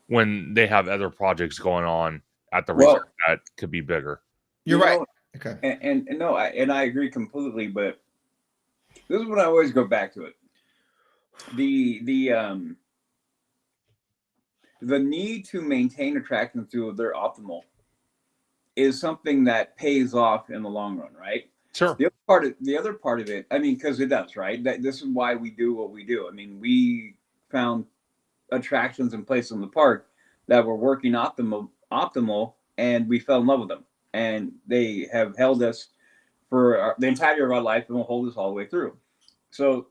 when they have other projects going on at the resort that could be bigger. You're right. Okay. And no, I agree completely, but this is when I always go back to it. The need to maintain attractions to their optimal is something that pays off in the long run, right? Sure. The other part of it, I mean, because it does, right? This is why we do what we do. I mean, we found attractions and places in the park that were working optimal, and we fell in love with them, and they have held us for the entirety of our life, and will hold us all the way through. So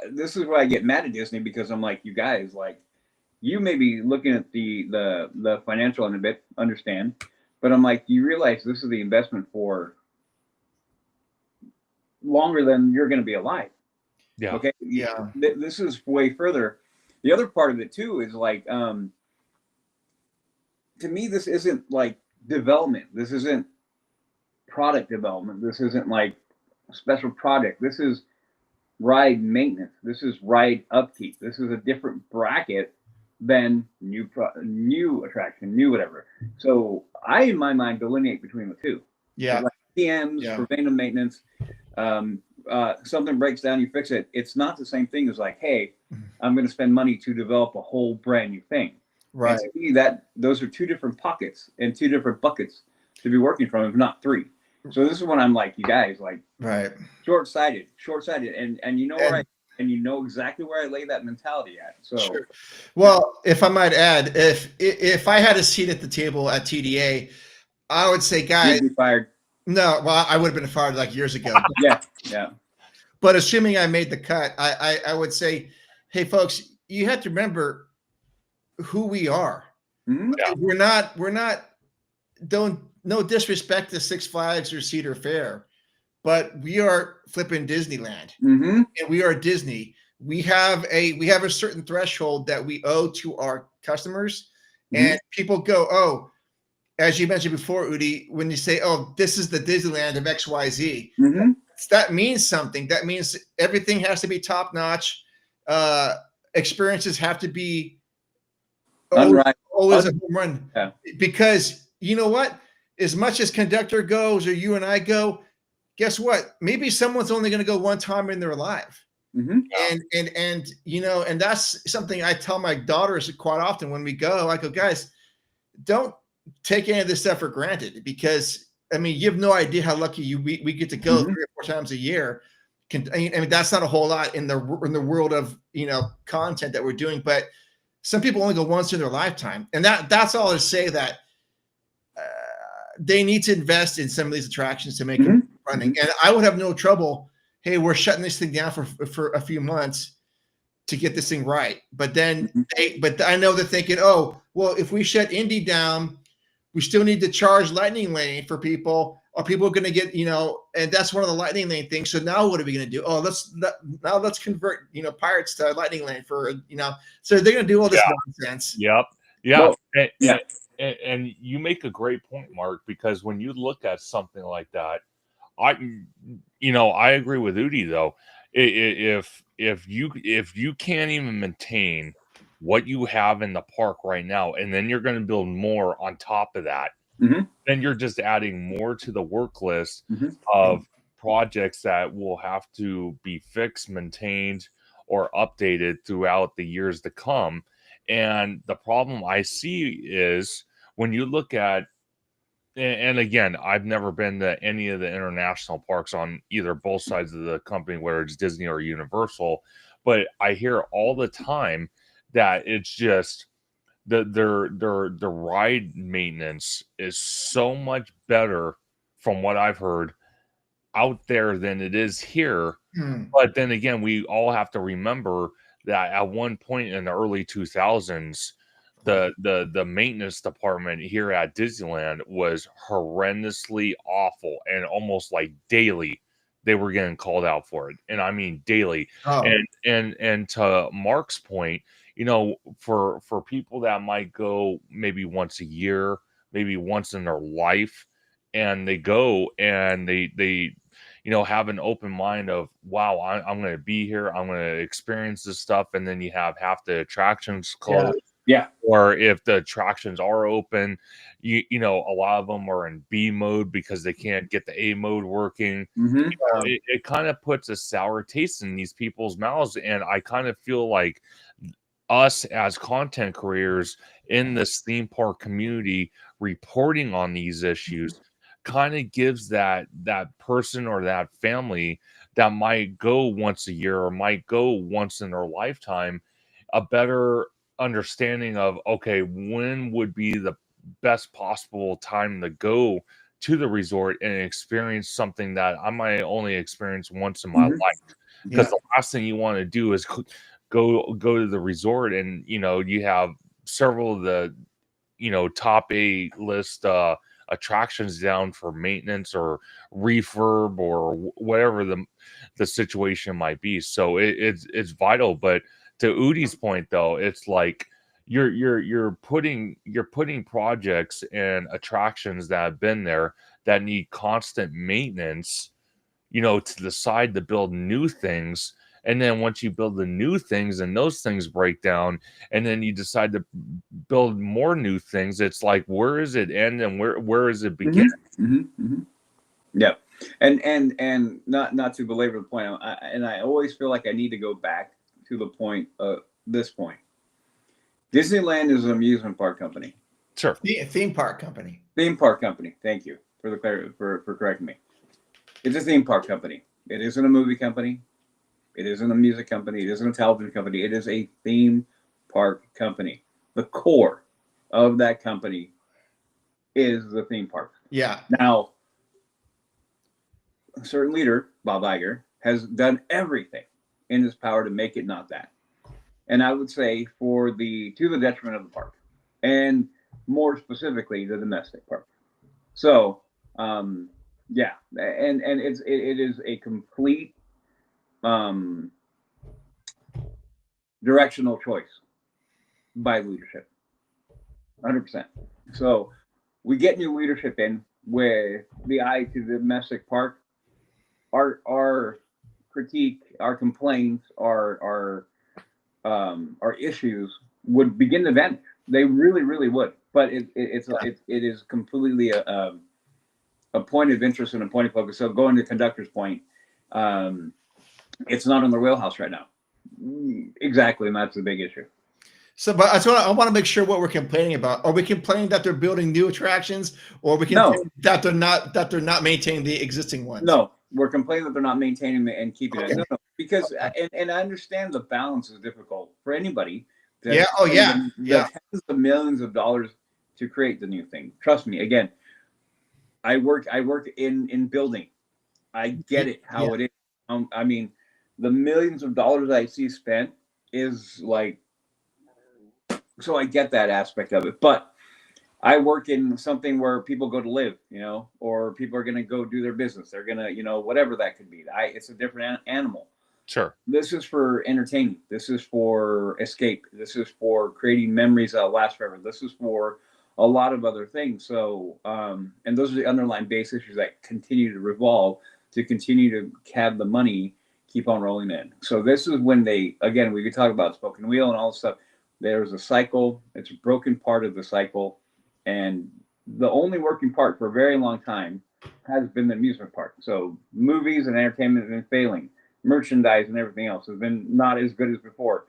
this is why I get mad at Disney, because I'm like, you guys, like, you may be looking at the financial end of it, understand. But I'm like, you realize this is the investment for longer than you're going to be alive. Yeah. Okay. Yeah. This is way further. The other part of it too is like, to me, this isn't like development. This isn't product development. This isn't like special product. This is ride maintenance. This is ride upkeep. This is a different bracket than new attraction, new whatever. So I, in my mind, delineate between the two. Yeah. Like PMs, preventive maintenance. Something breaks down, you fix it. It's not the same thing as like, hey, I'm going to spend money to develop a whole brand new thing. Right. And to me, those are 2 different pockets and 2 different buckets to be working from, if not 3. So this is when I'm like, you guys, like, right, short-sighted, and you know where and you know exactly where I lay that mentality at. So, sure. Well, if I might add, if I had a seat at the table at TDA, I would say, guys, you'd be fired. No, well, I would have been fired like years ago. Yeah. But assuming I made the cut, I would say, hey, folks, you have to remember who we are. Mm-hmm. Yeah. We're not. No disrespect to Six Flags or Cedar Fair, but we are flipping Disneyland, and we are Disney. We have a certain threshold that we owe to our customers, and people go, oh, as you mentioned before, Udi, when you say, oh, this is the Disneyland of XYZ, that means something. That means everything has to be top notch. Experiences have to be always a home run. Yeah. Because you know what? As much as conductor goes or you and I go, guess what? Maybe someone's only going to go one time in their life. Mm-hmm. And you know, and that's something I tell my daughters quite often when we go. I go, guys, don't take any of this stuff for granted, because I mean, you have no idea how lucky we get to go 3 or 4 times a year. I mean, that's not a whole lot in the world of, you know, content that we're doing, but some people only go once in their lifetime, and that's all to say that they need to invest in some of these attractions to make them running. And I would have no trouble. Hey, we're shutting this thing down for a few months to get this thing right. But then but I know they're thinking, oh, well, if we shut Indy down, we still need to charge Lightning Lane for people. Are people going to get, you know, and that's one of the Lightning Lane things. So now what are we going to do? Oh, let's convert, you know, Pirates to Lightning Lane for, you know, so they're going to do all this nonsense. Yep. Yeah. Well, and you make a great point, Mark, because when you look at something like that, I agree with Udi though. If you can't even maintain what you have in the park right now, and then you're going to build more on top of that, then you're just adding more to the work list of projects that will have to be fixed, maintained, or updated throughout the years to come. And the problem I see is when you look at, and again, I've never been to any of the international parks on either both sides of the company, whether it's Disney or Universal, but I hear all the time that it's just their ride maintenance is so much better, from what I've heard, out there than it is here. But then again, we all have to remember that at one point in the early 2000s, the maintenance department here at Disneyland was horrendously awful, and almost like daily they were getting called out for it. And I mean daily. And to Mark's point, you know, for people that might go maybe once a year, maybe once in their life, and they go and they you know, have an open mind of, wow, I'm going to be here, I'm going to experience this stuff, and then you have half the attractions closed. Yeah. Or if the attractions are open, you know, a lot of them are in B mode because they can't get the A mode working. You know, it kind of puts a sour taste in these people's mouths. And I kind of feel like us as content creators in this theme park community reporting on these issues kind of gives that person or that family that might go once a year or might go once in their lifetime a better understanding of, okay, when would be the best possible time to go to the resort and experience something that I might only experience once in my life. Because the last thing you want to do is go to the resort and, you know, you have several of the, you know, top A list attractions down for maintenance or refurb or whatever the situation might be. So it's vital. But to Udi's point, though, it's like you're putting projects and attractions that have been there that need constant maintenance, you know, to the side to build new things. And then once you build the new things and those things break down, and then you decide to build more new things, it's like, where is it end and where is it begin? Yeah. And not to belabor the point, I always feel like I need to go back to the point this point. Disneyland is an amusement park company. Sure. Theme park company. Theme park company. Thank you for the for correcting me. It's a theme park company. It isn't a movie company. It isn't a music company. It isn't a television company. It is a theme park company. The core of that company is the theme park. Yeah. Now, a certain leader, Bob Iger, has done everything in his power to make it not that. And I would say to the detriment of the park, and more specifically, the domestic park. So, yeah, and it is a complete directional choice by leadership, 100%. So we get new leadership in with the eye to the domestic park. Our critique, our complaints, our issues would begin to vanish. They really, really would. But it is completely a point of interest and a point of focus. So going to conductor's point, It's not in their wheelhouse right now. Exactly, and that's the big issue. So, but I want to make sure what we're complaining about. Are we complaining that they're building new attractions, or are we complaining that they're not maintaining the existing ones? No, we're complaining that they're not maintaining it and keeping it. Okay. No, because and I understand the balance is difficult for anybody. Yeah. Oh, yeah. The tens of millions of dollars to create the new thing. Trust me. Again, I work in building. I get it how it is. I mean, the millions of dollars I see spent is like, so I get that aspect of it. But I work in something where people go to live, you know, or people are going to go do their business. They're going to, you know, whatever that could be. It's a different animal. Sure. This is for entertainment. This is for escape. This is for creating memories that last forever. This is for a lot of other things. So, and those are the underlying base issues that continue to revolve to continue to have the money keep on rolling in. So this is when they, again, we could talk about spoken wheel and all this stuff. There's a cycle. It's a broken part of the cycle. And the only working part for a very long time has been the amusement park. So movies and entertainment have been failing. Merchandise and everything else has been not as good as before.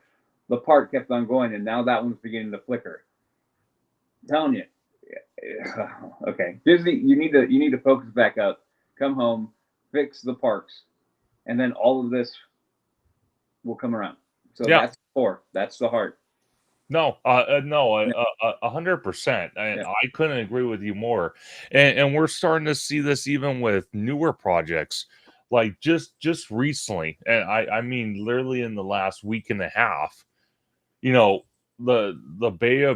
The park kept on going, and now that one's beginning to flicker. I'm telling you. Okay. Disney, you need to focus back up, come home, fix the parks, and then all of this will come around. So that's the core. That's the heart. No, 100%. And I couldn't agree with you more. And we're starting to see this even with newer projects, like just recently. And I mean, literally in the last week and a half, you know, the Bay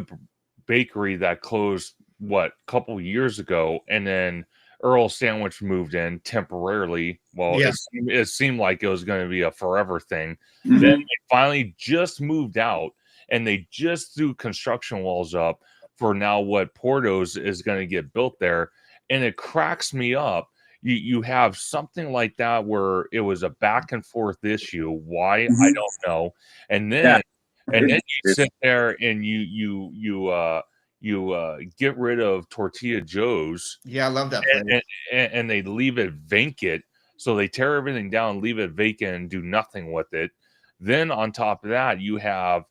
Bakery that closed a couple years ago, and then Earl Sandwich moved in temporarily. Well, it seemed like it was going to be a forever thing. Mm-hmm. Then they finally just moved out. And they just threw construction walls up for now what Porto's is going to get built there. And it cracks me up. You have something like that where it was a back and forth issue. Why? Mm-hmm. I don't know. And then you sit there and you get rid of Tortilla Joe's. Yeah, I love that place. And they leave it vacant. So they tear everything down, leave it vacant, and do nothing with it. Then on top of that, you have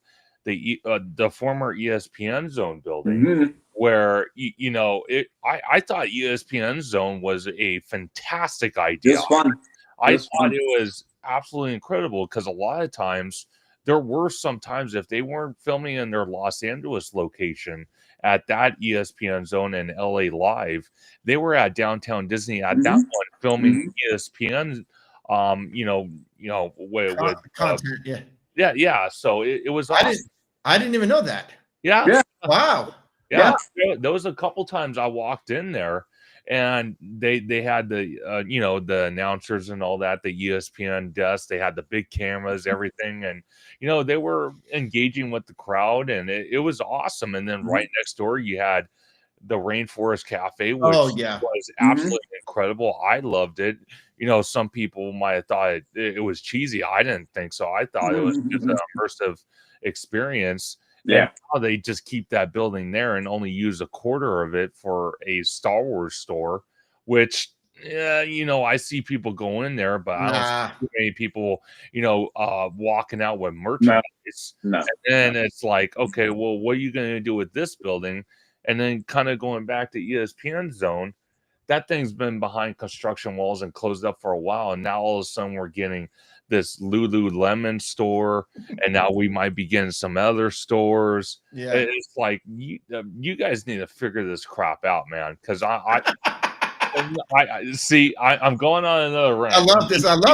the former ESPN Zone building, mm-hmm. where I thought ESPN Zone was a fantastic idea. It's fun. I thought it was absolutely incredible because a lot of times there were some times if they weren't filming in their Los Angeles location at that ESPN Zone and LA Live, they were at Downtown Disney at mm-hmm. that one filming mm-hmm. ESPN. With content, Yeah. So it was awesome. I didn't even know that. Yeah. Wow. Yeah. There was a couple times I walked in there, and they had the announcers and all that, the ESPN desk. They had the big cameras, everything, and they were engaging with the crowd, and it was awesome. And then right next door, you had the Rainforest Cafe, which was absolutely incredible. I loved it. Some people might have thought it was cheesy. I didn't think so. I thought it was just an immersive experience. Yeah. And now they just keep that building there and only use a quarter of it for a Star Wars store, which, I see people go in there, but I don't see too many people, walking out with merchandise. No. And then it's like, okay, well, what are you going to do with this building? And then kind of going back to ESPN Zone, that thing's been behind construction walls and closed up for a while. And now all of a sudden we're getting this Lululemon store, and now we might be getting some other stores. Yeah. It's like, you guys need to figure this crap out, man. Because I see, I'm going on another rant. I love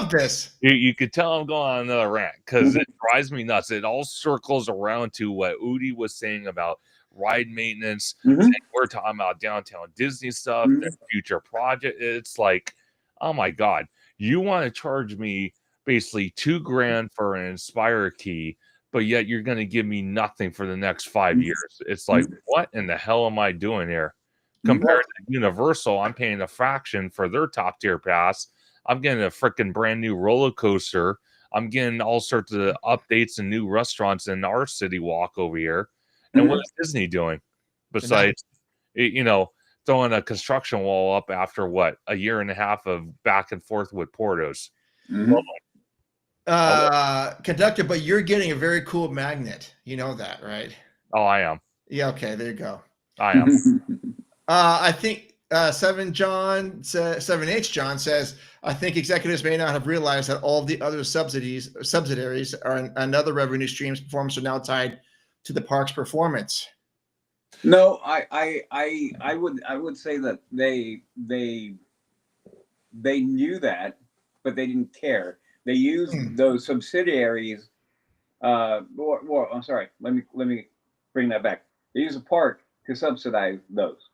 this. You could tell I'm going on another rant because it drives me nuts. It all circles around to what Udi was saying about ride maintenance. And we're talking about Downtown Disney stuff, the future project. It's like, oh my God, you want to charge me basically $2,000 for an Inspire key, but yet you're going to give me nothing for the next 5 years. It's like, what in the hell am I doing here? Compared to Universal, I'm paying a fraction for their top tier pass. I'm getting a freaking brand new roller coaster. I'm getting all sorts of updates and new restaurants in our city walk over here. And what is Disney doing besides, throwing a construction wall up after a year and a half of back and forth with Porto's? conductor, but you're getting a very cool magnet. You know that, right? Oh, I am. Yeah. Okay. There you go. I am. I think 7H John says, I think executives may not have realized that all of the other subsidiaries are another revenue streams performance are now tied to the park's performance. No, I would say that they knew that, but they didn't care. They used those subsidiaries. Well, I'm sorry. Let me bring that back. They use a park to subsidize those.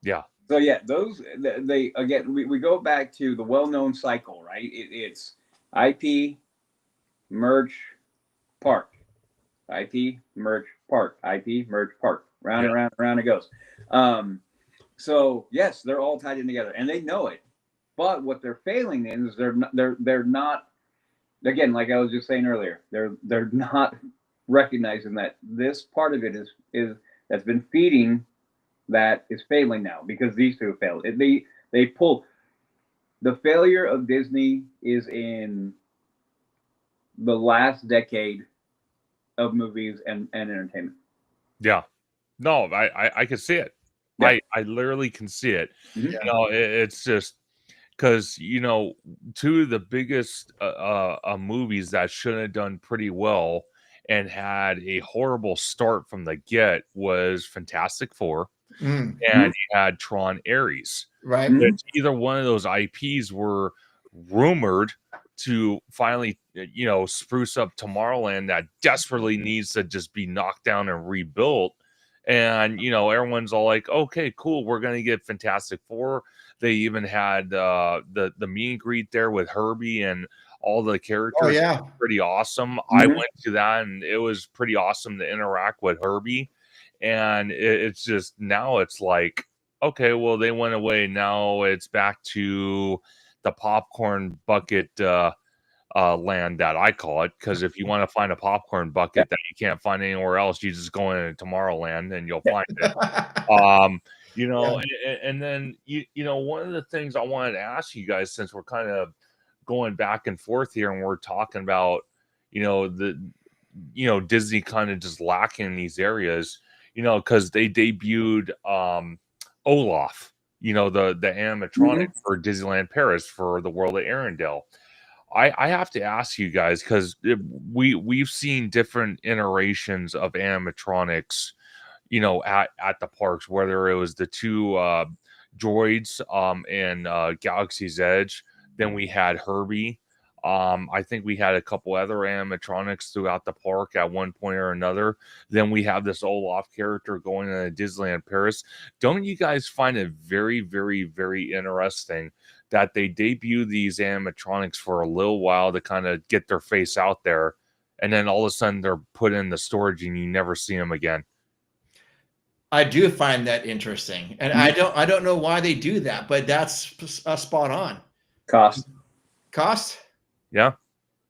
Yeah. So yeah, those they again we go back to the well-known cycle, right? It's IP, merch, park, IP, merch, park, IP, merch, park. Round and round and round it goes. So yes, they're all tied in together, and they know it. But what they're failing in is they're not. Again, like I was just saying earlier, they're not recognizing that this part of it is that's been feeding that is failing now because these two have failed. They pull the failure of Disney is in the last decade of movies and entertainment. Yeah. No, I can see it. Yeah. I literally can see it. Mhm. You know, it's just because, you know, two of the biggest movies that should have done pretty well and had a horrible start from the get was Fantastic Four and you had Tron Ares. Right. Which either one of those IPs were rumored to finally, you know, spruce up Tomorrowland that desperately needs to just be knocked down and rebuilt. And, you know, everyone's all like, okay, cool, we're going to get Fantastic Four. They even had the meet and greet there with Herbie and all the characters. Oh, yeah. Pretty awesome. I went to that and it was pretty awesome to interact with Herbie. And it's just now it's like, okay, well, they went away. Now it's back to the popcorn bucket land that I call it. Because if you want to find a popcorn bucket that you can't find anywhere else, you just go into Tomorrowland and you'll find it. You know, and then you know, one of the things I wanted to ask you guys, since we're kind of going back and forth here, and we're talking about, you know, Disney kind of just lacking in these areas, you know, because they debuted Olaf, you know, the animatronic for Disneyland Paris for the World of Arendelle. I have to ask you guys, because we've seen different iterations of animatronics, you know, at the parks, whether it was the two droids in Galaxy's Edge, then we had Herbie. I think we had a couple other animatronics throughout the park at one point or another. Then we have this Olaf character going into Disneyland Paris. Don't you guys find it very, very, very interesting that they debut these animatronics for a little while to kind of get their face out there, and then all of a sudden they're put in the storage and you never see them again? I do find that interesting, and I don't know why they do that, but that's spot on. Cost. Yeah.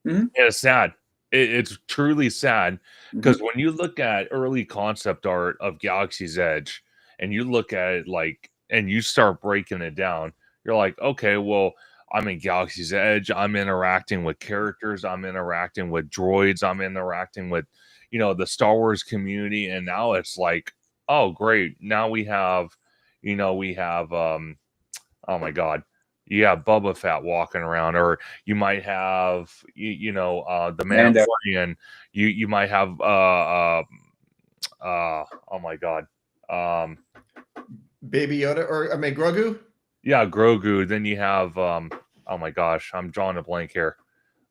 Yeah, it's sad. It's truly sad because when you look at early concept art of Galaxy's Edge and you look at it like, and you start breaking it down, you're like, okay, well, I'm in Galaxy's Edge. I'm interacting with characters. I'm interacting with droids. I'm interacting with, you know, the Star Wars community. And now it's like, oh, great. Now we have, you know, oh my God, you have Boba Fett walking around, or you might have, you know, the Mandalorian. You might have, oh my God, Baby Yoda, or I mean Grogu. Yeah, Grogu. Then you have, oh my gosh, I'm drawing a blank here.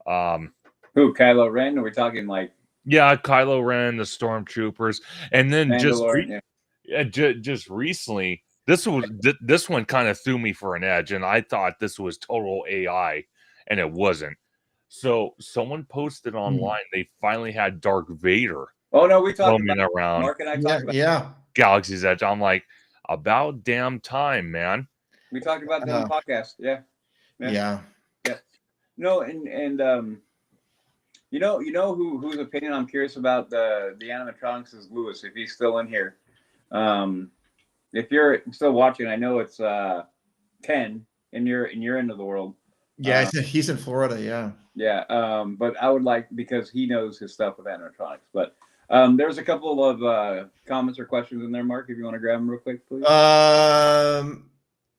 Who, Kylo Ren? Are we talking like? Yeah, Kylo Ren, the Stormtroopers, and then just recently. This one kind of threw me for an edge, and I thought this was total AI, and it wasn't. So someone posted online they finally had Darth Vader. Oh no, we talked about around. Mark and I talked about Galaxy's Edge. I'm like, about damn time, man. We talked about that on the podcast. Yeah. No, and you know whose opinion I'm curious about the animatronics is Lewis, if he's still in here. If you're still watching, I know it's 10 in your end of the world. Yeah, he's in Florida. Yeah. Yeah, but I would like, because he knows his stuff with animatronics. But there's a couple of comments or questions in there, Mark. If you want to grab them real quick, please.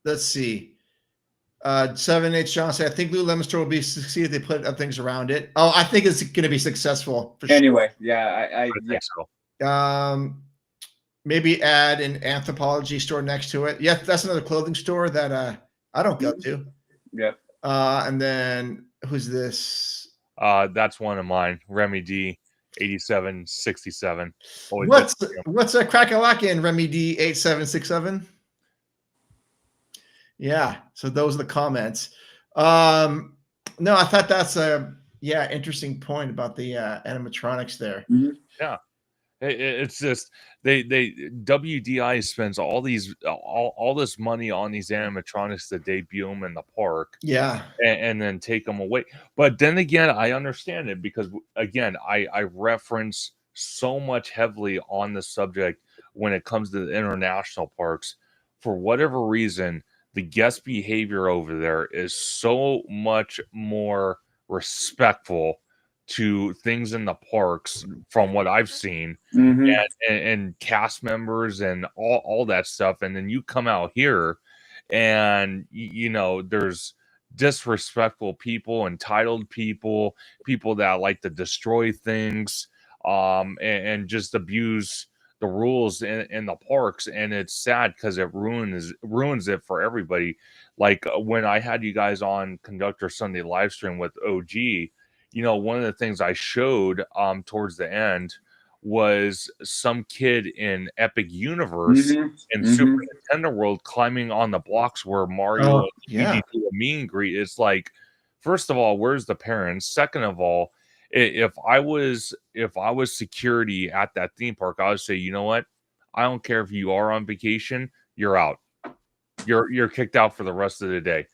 Let's see. 7H John said, I think Lululemon store will be succeed if they put up things around it. Oh, I think it's going to be successful for anyway. Sure. Yeah, I think so. Maybe add an anthropology store next to it. Yeah, that's another clothing store that I don't go to. Yep. And then who's this? That's one of mine. Remy D, 8767. What's a crack-a-lack-in Remy D 8767? Yeah, so those are the comments. No, I thought that's a interesting point about the animatronics there. Mm-hmm. Yeah, it's just they WDI spends all this money on these animatronics to debut them in the park. Yeah, and then take them away. But then again, I understand it, because again, I reference so much heavily on the subject when it comes to the international parks. For whatever reason, the guest behavior over there is so much more respectful to things in the parks from what I've seen, and cast members and all that stuff. And then you come out here and, there's disrespectful people, entitled people that like to destroy things, and just abuse the rules in the parks. And it's sad because it ruins it for everybody. Like when I had you guys on Conductor Sunday live stream with OG, one of the things I showed towards the end was some kid in Epic Universe in Super Nintendo World climbing on the blocks where Mario and Luigi do a meet and greet. It's like, first of all, where's the parents? Second of all, if I was security at that theme park, I would say, you know what? I don't care if you are on vacation, you're out. You're kicked out for the rest of the day.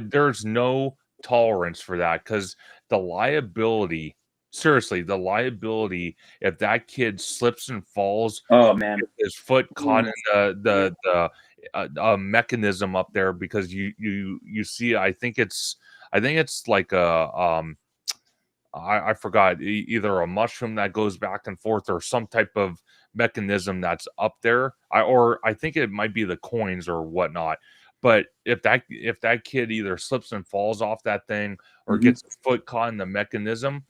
There's no tolerance for that, because the liability, seriously, the liability, if that kid slips and falls, his foot caught in the mechanism up there, because you see, I think it's like I forgot, either a mushroom that goes back and forth or some type of mechanism that's up there. I think it might be the coins or whatnot. But if that kid either slips and falls off that thing or gets his foot caught in the mechanism,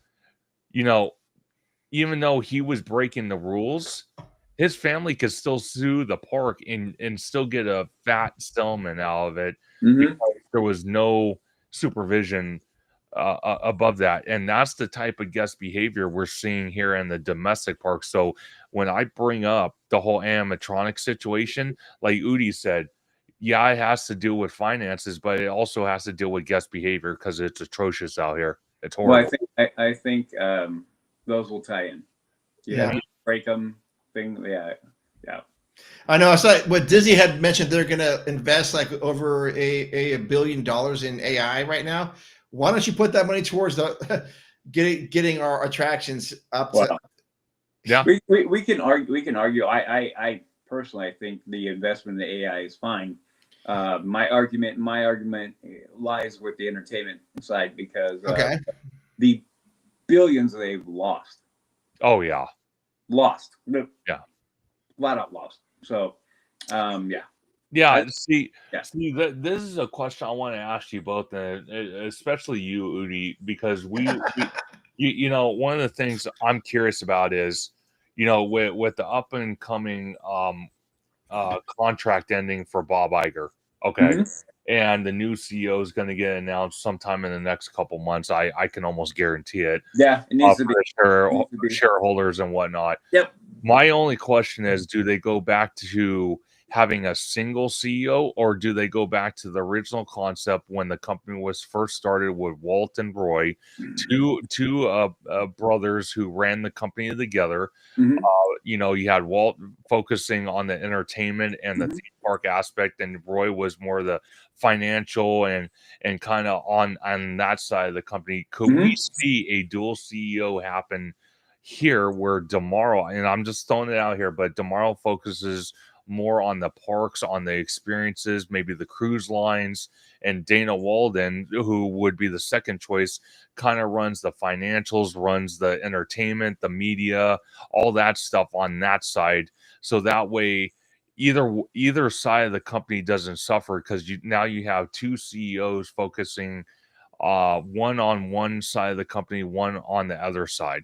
even though he was breaking the rules, his family could still sue the park and still get a fat settlement out of it, because there was no supervision above that. And that's the type of guest behavior we're seeing here in the domestic park. So when I bring up the whole animatronic situation, like Udi said, yeah, it has to do with finances, but it also has to deal with guest behavior, because it's atrocious out here. It's horrible. Well, I think those will tie in. Break them. Yeah. I know. I saw what Disney had mentioned. They're going to invest like over $1 billion in AI right now. Why don't you put that money towards the getting our attractions up? Yeah, we can argue. I personally, I think the investment in the AI is fine. My argument lies with the entertainment side, because the billions they've lost. Oh yeah, lost. Yeah, flat out lost. So, Yeah, see, this is a question I want to ask you both, and especially you, Udi, because we one of the things I'm curious about is, with the up and coming contract ending for Bob Iger, okay, and the new CEO is going to get announced sometime in the next couple months. I can almost guarantee it. Yeah, it needs to be shareholders and whatnot. Yep. My only question is, do they go back to having a single CEO, or do they go back to the original concept when the company was first started with Walt and Roy, two brothers who ran the company together? You had Walt focusing on the entertainment and the theme park aspect, and Roy was more the financial and kind of on that side of the company. Could we see a dual CEO happen here, where Damaro, and I'm just throwing it out here, but Damaro focuses more on the parks, on the experiences, maybe the cruise lines. And Dana Walden, who would be the second choice, kind of runs the financials, runs the entertainment, the media, all that stuff on that side. So that way, either side of the company doesn't suffer, because now you have two CEOs focusing, one on one side of the company, one on the other side.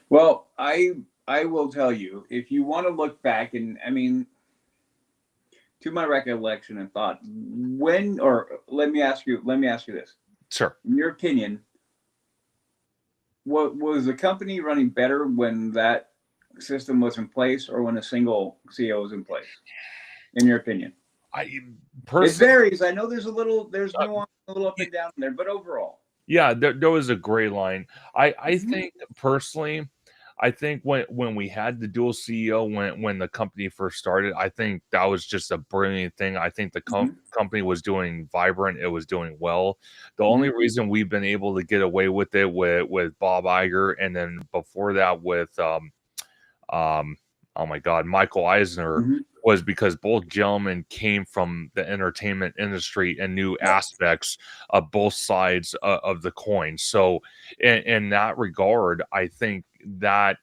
Well, I will tell you, if you want to look back, and I mean, to my recollection and thought, let me ask you this. Sure. In your opinion, what was the company running better when that system was in place, or when a single CEO was in place? In your opinion, It varies. I know there's nuance, a little up and down there, but overall, yeah, there was a gray line. I think personally, I think when we had the dual CEO, when the company first started, I think that was just a brilliant thing. I think the company was doing vibrant. It was doing well. The only reason we've been able to get away with it with Bob Iger, and then before that with oh my God, Michael Eisner, was because both gentlemen came from the entertainment industry and knew aspects of both sides of the coin. So in that regard, I think that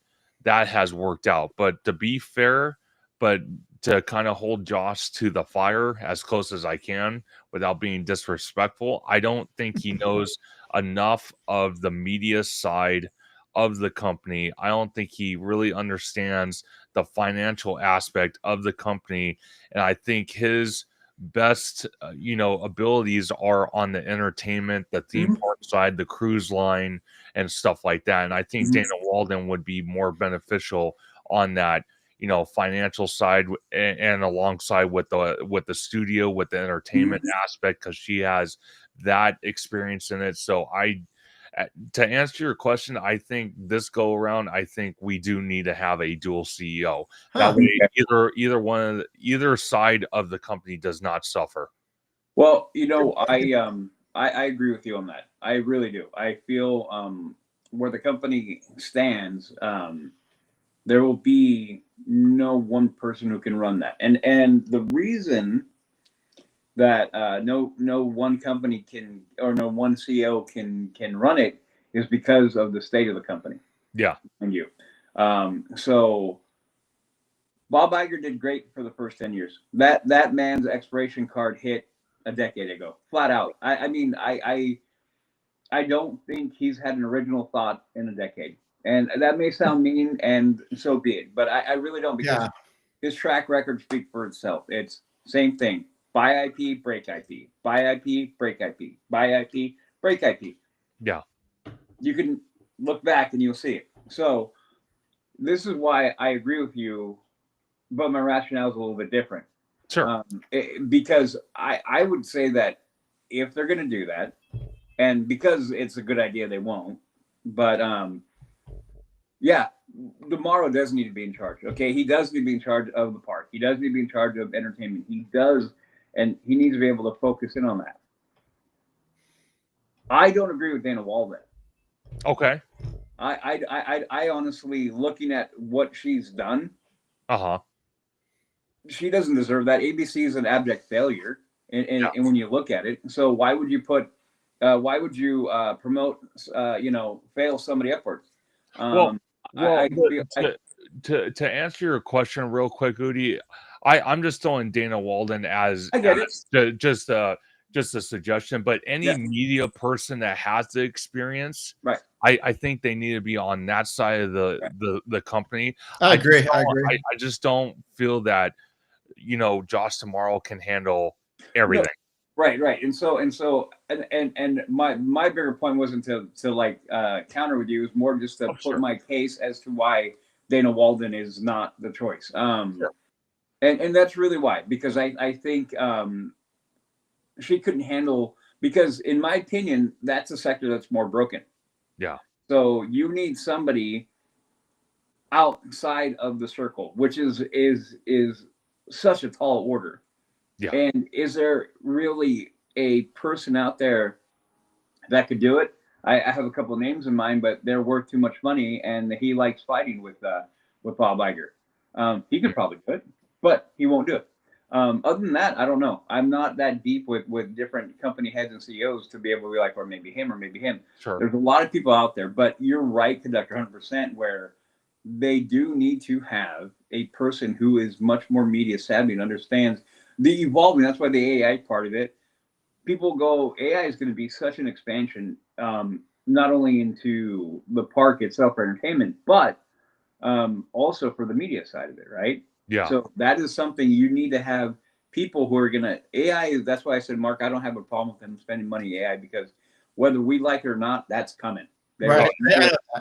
has worked out. But to be fair, but to kind of hold Josh to the fire as close as I can without being disrespectful, I don't think he knows enough of the media side of the company. I don't think he really understands the financial aspect of the company. And I think his best, abilities are on the entertainment, the theme park side, the cruise line, and stuff like that. And I think Dana Walden would be more beneficial on that, financial side, and alongside with the studio, with the entertainment aspect, because she has that experience in it. So to answer your question, I think this go around, I think we do need to have a dual CEO. That way, either side of the company does not suffer. Well, I agree with you on that. I really do. I feel where the company stands, there will be no one person who can run that. And the reason that no one company can, or no one CEO can run it, is because of the state of the company. Yeah. And you. So Bob Iger did great for the first 10 years. That man's expiration card hit a decade ago, flat out. I mean, I don't think he's had an original thought in a decade. And that may sound mean, and so be it. But I really don't, because his track record speaks for itself. It's same thing. Buy IP, break IP. Buy IP, break IP. Buy IP, break IP. Yeah. You can look back and you'll see it. So this is why I agree with you, but my rationale is a little bit different. Sure. Because I would say that if they're going to do that, and because it's a good idea, they won't. But Demaro does need to be in charge. Okay, he does need to be in charge of the park. He does need to be in charge of entertainment. He does, and he needs to be able to focus in on that. I don't agree with Dana Walden. Okay. I honestly, looking at what she's done, she doesn't deserve that. ABC is an abject failure, and when you look at it, so why would you promote, fail somebody upwards? To answer your question real quick, Udi, I'm just throwing Dana Walden as just a suggestion, but any media person that has the experience, right? I think they need to be on that side of the company. I agree. I just don't feel that Josh Tomorrow can handle everything. No. Right. And my bigger point wasn't to like counter with you. It was more just to put my case as to why Dana Walden is not the choice. And that's really why, because I think she couldn't handle, because in my opinion, that's a sector that's more broken. Yeah. So you need somebody outside of the circle, which is such a tall order. Yeah. And is there really a person out there that could do it? I have a couple of names in mind, but they're worth too much money, and he likes fighting with Bob Iger. He could probably do it, but he won't do it. Other than that, I don't know. I'm not that deep with different company heads and CEOs to be able to be like, or maybe him, or maybe him. Sure. There's a lot of people out there, but you're right, Conductor, 100%, where they do need to have a person who is much more media savvy and understands the evolving. That's why the AI part of it. People go, AI is going to be such an expansion, not only into the park itself for entertainment, but also for the media side of it, right? Yeah. So that is something you need to have people who are going to AI. That's why I said, Mark, I don't have a problem with them spending money AI, because whether we like it or not, that's coming. Right.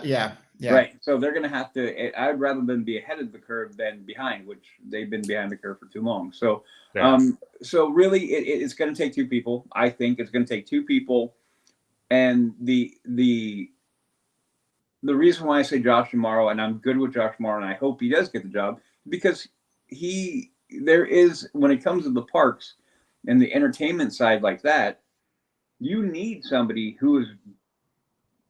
Yeah. Right. So they're going to have to, I'd rather them be ahead of the curve than behind, which they've been behind the curve for too long. So, so really it's going to take two people. I think it's going to take two people. And the reason why I say Josh tomorrow, and I'm good with Josh tomorrow, and I hope he does get the job, because there is, when it comes to the parks and the entertainment side like that, you need somebody who is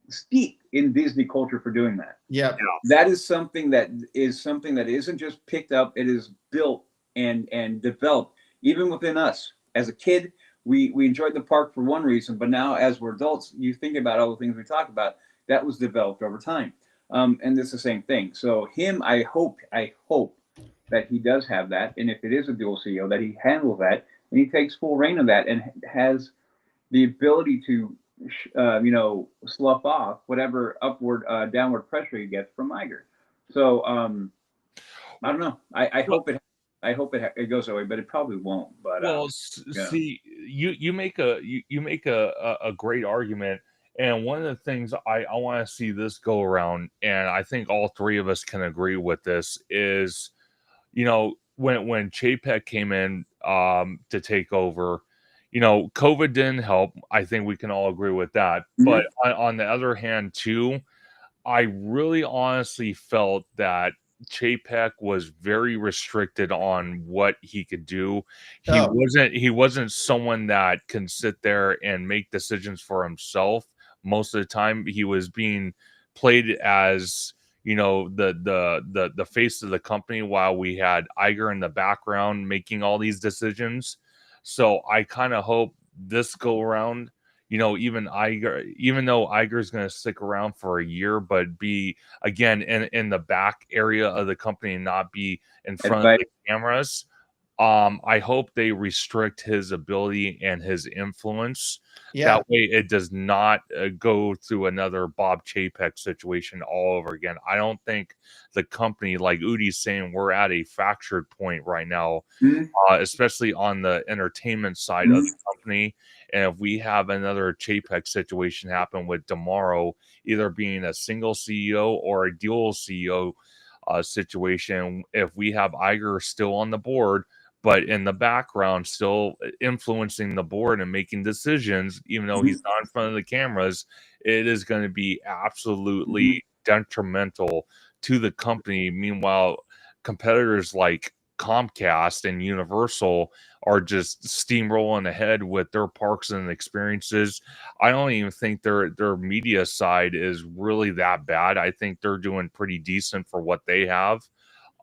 steeped in Disney culture for doing that. Yeah. That is something that isn't just picked up, it is built and developed even within us. As a kid, we enjoyed the park for one reason, but now as we're adults, you think about all the things we talk about, that was developed over time. And it's the same thing. So him, I hope that he does have that. And if it is a dual CEO, that he handles that and he takes full reign of that and has the ability to, slough off whatever downward pressure he gets from Iger. So I don't know. I hope it goes that way, but it probably won't. But see, you make a great argument. And one of the things I want to see this go around, and I think all three of us can agree with this, is, when Chapek came in to take over, COVID didn't help. I think we can all agree with that. Mm-hmm. But on the other hand, too, I really honestly felt that Chapek was very restricted on what he could do. He wasn't someone that can sit there and make decisions for himself. Most of the time, he was being played as, the face of the company, while we had Iger in the background making all these decisions. So I kind of hope this go around, even though Iger is going to stick around for a year, but be again in the back area of the company and not be in front of the cameras. I hope they restrict his ability and his influence. Yeah. That way it does not go through another Bob Chapek situation all over again. I don't think the company, like Udi's saying, we're at a fractured point right now, especially on the entertainment side of the company. And if we have another Chapek situation happen with tomorrow, either being a single CEO or a dual CEO situation, if we have Iger still on the board, but in the background still influencing the board and making decisions, even though he's not in front of the cameras, it is going to be absolutely detrimental to the company. Meanwhile, competitors like Comcast and Universal are just steamrolling ahead with their parks and experiences. I don't even think their media side is really that bad. I think they're doing pretty decent for what they have.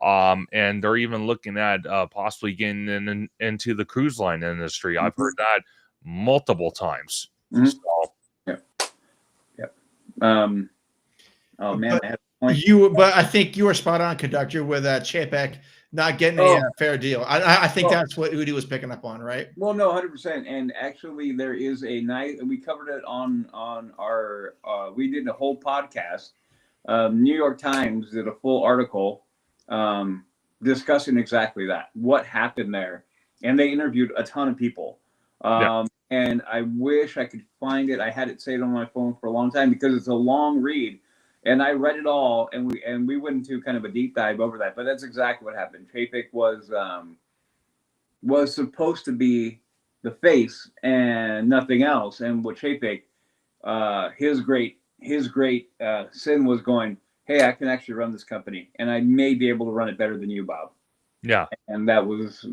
And they're even looking at possibly getting into the cruise line industry. I've heard that multiple times. So. Yep. Oh man, but I think you were spot on, Conductor, with Chapek not getting a fair deal. I think that's what Udi was picking up on, right? Well, no, 100%. And actually, there is a night we covered it on our. We did a whole podcast. New York Times did a full article discussing exactly that, what happened there, and they interviewed a ton of people. And I wish I could find it. I had it saved on my phone for a long time because it's a long read, and I read it all, and we went into kind of a deep dive over that. But that's exactly what happened. Chapek was supposed to be the face and nothing else, and what Chapek, his great sin was going, hey, I can actually run this company, and I may be able to run it better than you, Bob. Yeah. And that was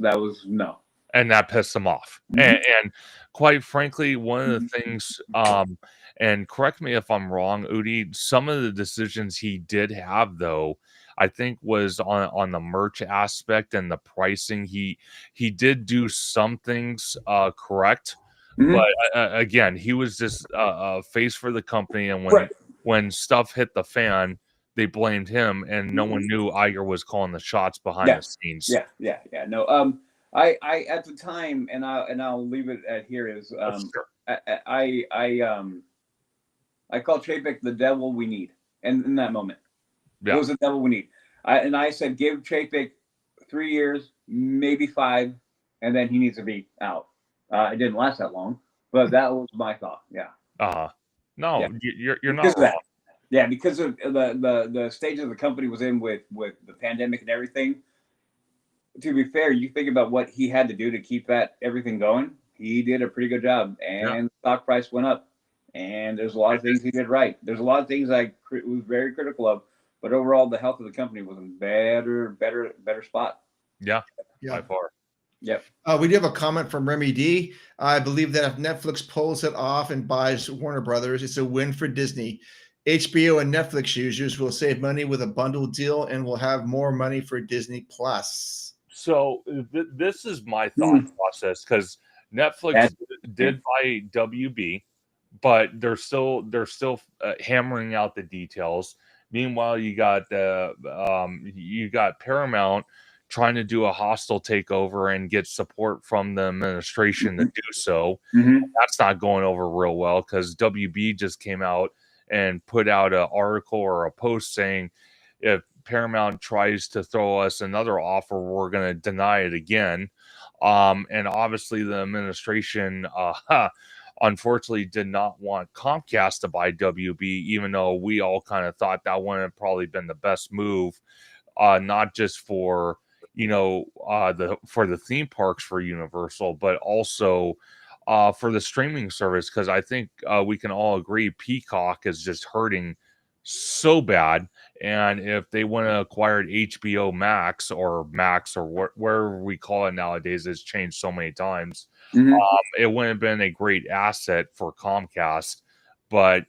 no. And that pissed him off. And quite frankly, one of the things, and correct me if I'm wrong, Udi, some of the decisions he did have, though, I think was on the merch aspect and the pricing. He did do some things correct, but again, he was just a face for the company. And when stuff hit the fan, they blamed him, and no one knew Iger was calling the shots behind the scenes. Yeah. No, I at the time, and I'll leave it at here is Sure. I called Chapek the devil we need, and in that moment, Yeah. it was the devil we need. I said, give Chapek 3 years, maybe 5, and then he needs to be out. It didn't last that long, but that was my thought. Yeah. No, Yeah. you're not wrong. Yeah, because of the stage of the company was in with the pandemic and everything. To be fair, you think about what he had to do to keep everything going. He did a pretty good job, and stock price went up. And there's a lot of things he did right. There's a lot of things I was very critical of, but overall, the health of the company was in better spot. Yeah, by far. Yep. We do have a comment from Remy D. I believe that if Netflix pulls it off and buys Warner Brothers, it's a win for Disney. HBO and Netflix users will save money with a bundle deal and will have more money for Disney Plus. So this is my thought process, because Netflix did buy WB, but they're still hammering out the details. Meanwhile, you got Paramount trying to do a hostile takeover and get support from the administration to do so. That's not going over real well, because WB just came out and put out an article or a post saying, if Paramount tries to throw us another offer, we're going to deny it again. And obviously the administration unfortunately did not want Comcast to buy WB, even though we all kind of thought that wouldn't have probably been the best move, not just for for the theme parks for Universal, but also for the streaming service, because I think we can all agree Peacock is just hurting so bad. And if they want to acquire HBO Max or wherever we call it nowadays, it's changed so many times. It wouldn't have been a great asset for Comcast, but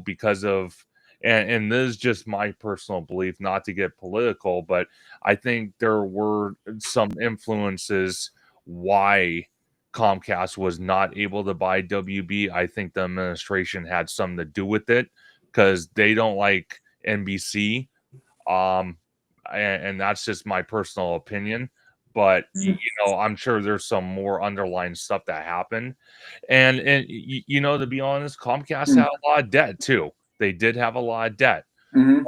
because of and this is just my personal belief, not to get political, but I think there were some influences why Comcast was not able to buy WB. I think the administration had something to do with it, because they don't like NBC. And that's just my personal opinion. But, I'm sure there's some more underlying stuff that happened. And to be honest, Comcast had a lot of debt too. They did have a lot of debt. But,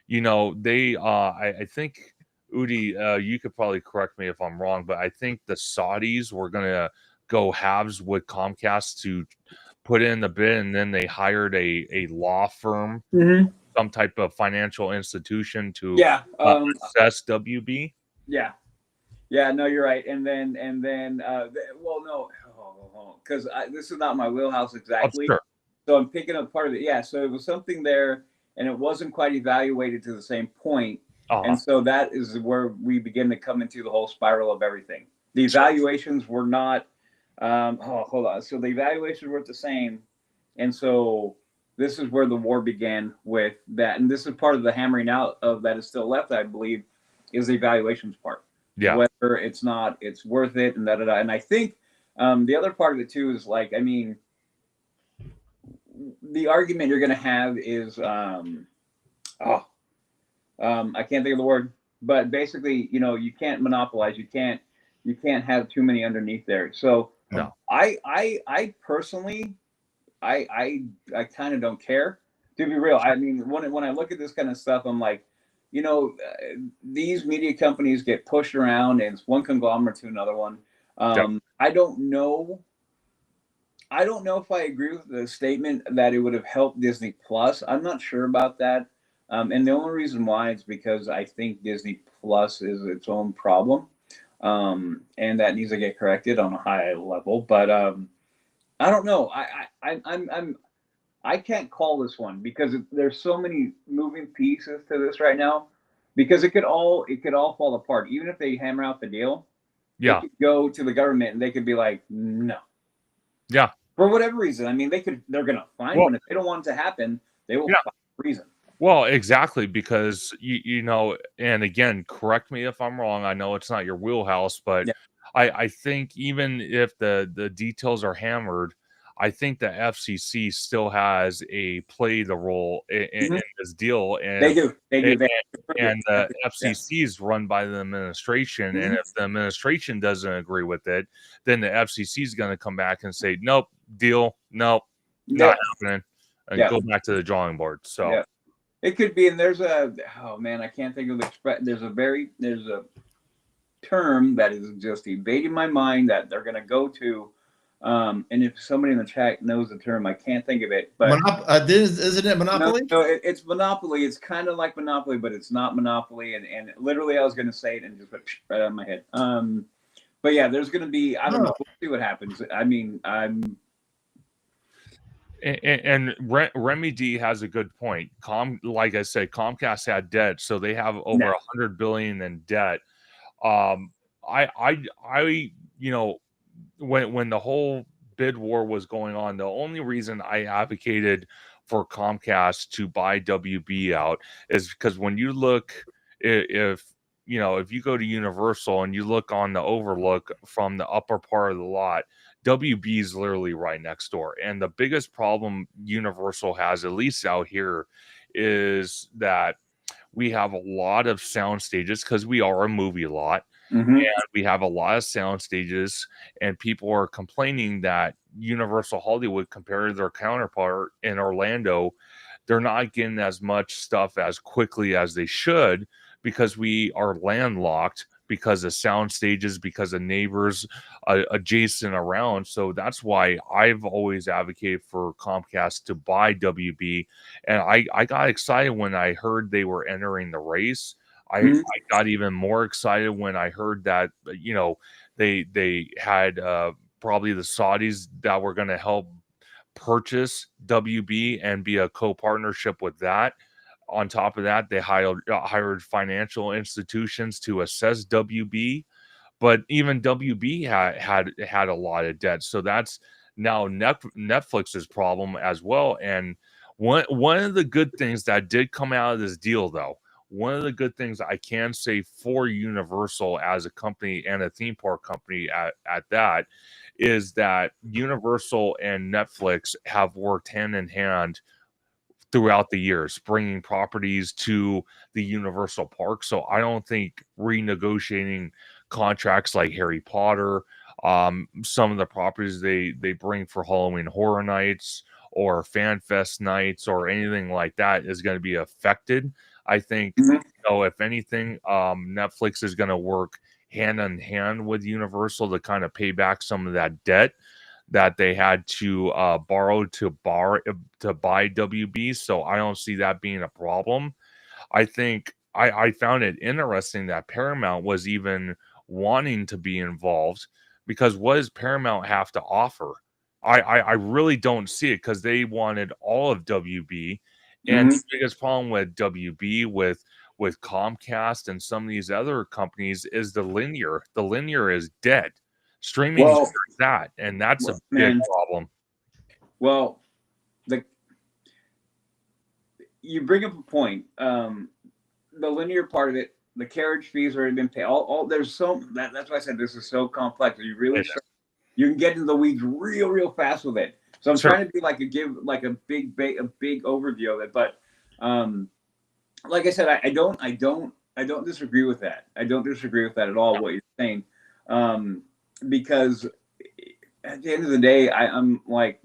they, I think, Udi, you could probably correct me if I'm wrong, but I think the Saudis were going to go halves with Comcast to put in the bid, and then they hired a law firm, some type of financial institution to assess WB. Yeah, no, you're right. And then well, no, because this is not my wheelhouse exactly. Sure. So I'm picking up part of it. Yeah, so it was something there, and it wasn't quite evaluated to the same point. And so that is where we begin to come into the whole spiral of everything. The evaluations were not, hold on. So the evaluations weren't the same. And so this is where the war began with that. And this is part of the hammering out of that is still left, I believe, is the evaluations part. Yeah. Whether it's worth it and da-da-da. And I think the other part of it too is the argument you're going to have is, I can't think of the word, but basically, you can't monopolize. You can't have too many underneath there. So no. I personally, I kind of don't care, to be real. I mean, when I look at this kind of stuff, I'm like, these media companies get pushed around, and it's one conglomerate to another one. I don't know if I agree with the statement that it would have helped Disney Plus. I'm not sure about that. And the only reason why is because I think Disney Plus is its own problem. And that needs to get corrected on a high level. But I don't know. I can't call this one, because there's so many moving pieces to this right now, because it could all fall apart. Even if they hammer out the deal, they could go to the government and they could be like, no. Yeah. For whatever reason. I mean, they're going to find one. If they don't want it to happen, they will find a reason. Well, exactly, because you know, and again, correct me if I'm wrong. I know it's not your wheelhouse, but Yeah. I think even if the details are hammered, I think the FCC still has a play the role in Mhm. this deal, They do. They and do. They and the yeah. FCC is run by the administration, and Mhm. if the administration doesn't agree with it, then the FCC is going to come back and say, "Nope, deal, nope, Yeah. not happening," and Yeah. go back to the drawing board. So. Yeah. It could be, and there's a oh man, I can't think of the there's a term that is just evading my mind that they're gonna go to. And if somebody in the chat knows the term, I can't think of it. But Isn't it no, Monopoly? no, it's Monopoly. It's kind of like Monopoly, but it's not Monopoly. And literally, I was gonna say it and just went right out of my head. But yeah, there's gonna be. I don't know. Oh. We'll see what happens. I mean, And Remy D has a good point. Like I said, Comcast had debt, so they have over no. 100 billion in debt. Um, you know, when the whole bid war was going on, the only reason I advocated for Comcast to buy WB out is because when you look, if you know, if you go to Universal and you look on the overlook from the upper part of the lot, WB is literally right next door. And the biggest problem Universal has, at least out here, is that we have a lot of sound stages because we are a movie lot, Mm-hmm. and we have a lot of sound stages, and people are complaining that Universal Hollywood, compared to their counterpart in Orlando, they're not getting as much stuff as quickly as they should because we are landlocked because of sound stages, because of neighbors adjacent around. So that's why I've always advocated for Comcast to buy WB. And I got excited when I heard they were entering the race. I Mm-hmm. got even more excited when I heard that, you know, they had probably the Saudis that were going to help purchase WB and be a co-partnership with that. On top of that, they hired financial institutions to assess WB, but even WB had a lot of debt. So that's now Netflix's problem as well. And one of the good things that did come out of this deal, though, one of the good things I can say for Universal as a company and a theme park company at that is that Universal and Netflix have worked hand in hand throughout the years, bringing properties to the Universal Park. So I don't think renegotiating contracts like Harry Potter, some of the properties they bring for Halloween Horror Nights or Fan Fest nights or anything like that is going to be affected. I think, Mm-hmm. you know, if anything, Netflix is going to work hand in hand with Universal to kind of pay back some of that debt that they had to borrow to buy WB. So I don't see that being a problem. I think I found it interesting that Paramount was even wanting to be involved because what does Paramount have to offer? I really don't see it because they wanted all of WB. And Mm-hmm. the biggest problem with WB with Comcast and some of these other companies is the linear. The linear is dead. Streaming is Well, that, and that's a big man. problem. Well, the you bring up a point. The linear part of it, the carriage fees already been paid. All there's so that's why I said this is so complex. You really you can get into the weeds real fast with it. So I'm Sure. trying to be like a big overview of it. But like I said, I don't disagree with that. I don't disagree with that at all. What you're saying, because at the end of the day, I'm like,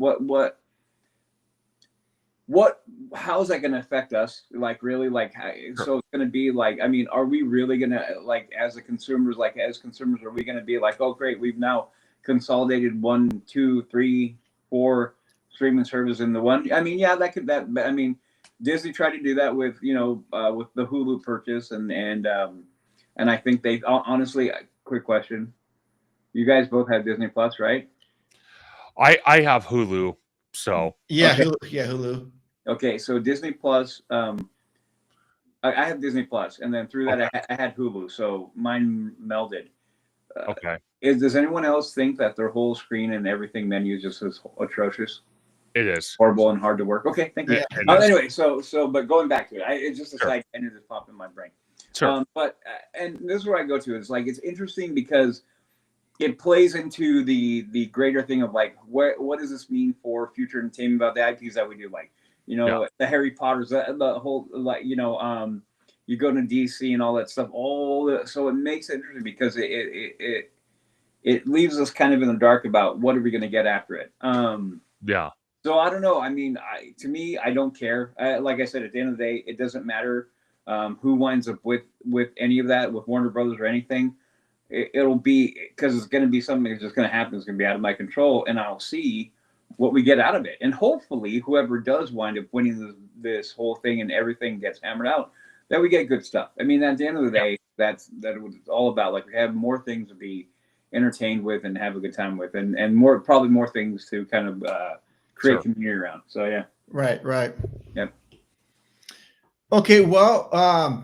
how's that going to affect us, like really, like Sure. so it's going to be like, I mean, are we really going to, like, as consumers, are we going to be like, oh great, we've now consolidated 1, 2, 3, 4 streaming services in the one? I mean, yeah, I mean, Disney tried to do that with, you know, with the Hulu purchase, and I think they honestly, quick question, you guys both have Disney Plus, right? I have Hulu, so Yeah, Okay. Hulu. Okay, so Disney Plus, I have Disney Plus, and then through that okay. I had Hulu, so mine melded. Okay. Does anyone else think that their whole screen and everything menu is just as atrocious? It is horrible and hard to work. Okay, thank you. Anyway, but going back to it, it's just a side and it just popped in my brain. Sure. But and this is where I go to. It's like it's interesting because it plays into the greater thing of like what does this mean for future entertainment about the IPs that we do, like the Harry Potters, the whole like you go to DC and all that stuff. So it makes it interesting because it leaves us kind of in the dark about what are we going to get after it. Yeah. So I don't know. I mean, to me, I don't care. Like I said, at the end of the day, it doesn't matter who winds up with any of that, with Warner Brothers or anything. It'll be because it's going to be something that's just going to happen. It's going to be out of my control, and I'll see what we get out of it. And hopefully, whoever does wind up winning this whole thing and everything gets hammered out, that we get good stuff. I mean, at the end of the day, that's what it's all about. Like we have more things to be entertained with and have a good time with, and probably more things to kind of create community around. So yeah. Right. Yep. Okay, well,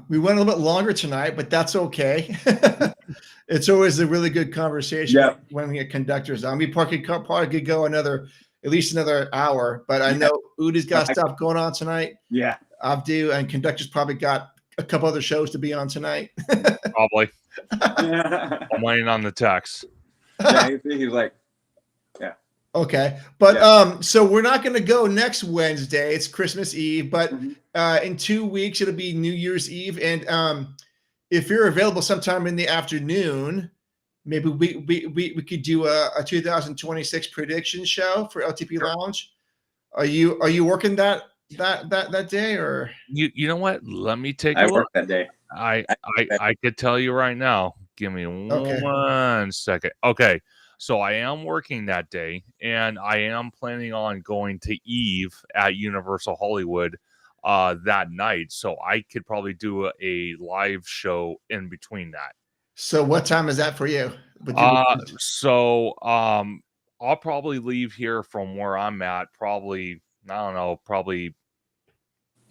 we went a little bit longer tonight, but that's okay. It's always a really good conversation when we get conductors on. We probably could go at least another hour, but I know Udi's got stuff going on tonight. Yeah. Abdu and conductors probably got a couple other shows to be on tonight. Probably. I'm waiting on the text. Yeah, he's like, yeah. Okay, but so we're not going to go next Wednesday. It's Christmas Eve, but in 2 weeks it'll be New Year's Eve, and if you're available sometime in the afternoon, maybe we could do a 2026 prediction show for LTP Lounge. Are you working that day, or you know what? Let me take a look. I work that day. I could tell you right now. Give me 1 second. Okay. So I am working that day, and I am planning on going to Eve at Universal Hollywood that night. So I could probably do a live show in between that. So what time is that for you? I'll probably leave here from where I'm at. Probably, I don't know, probably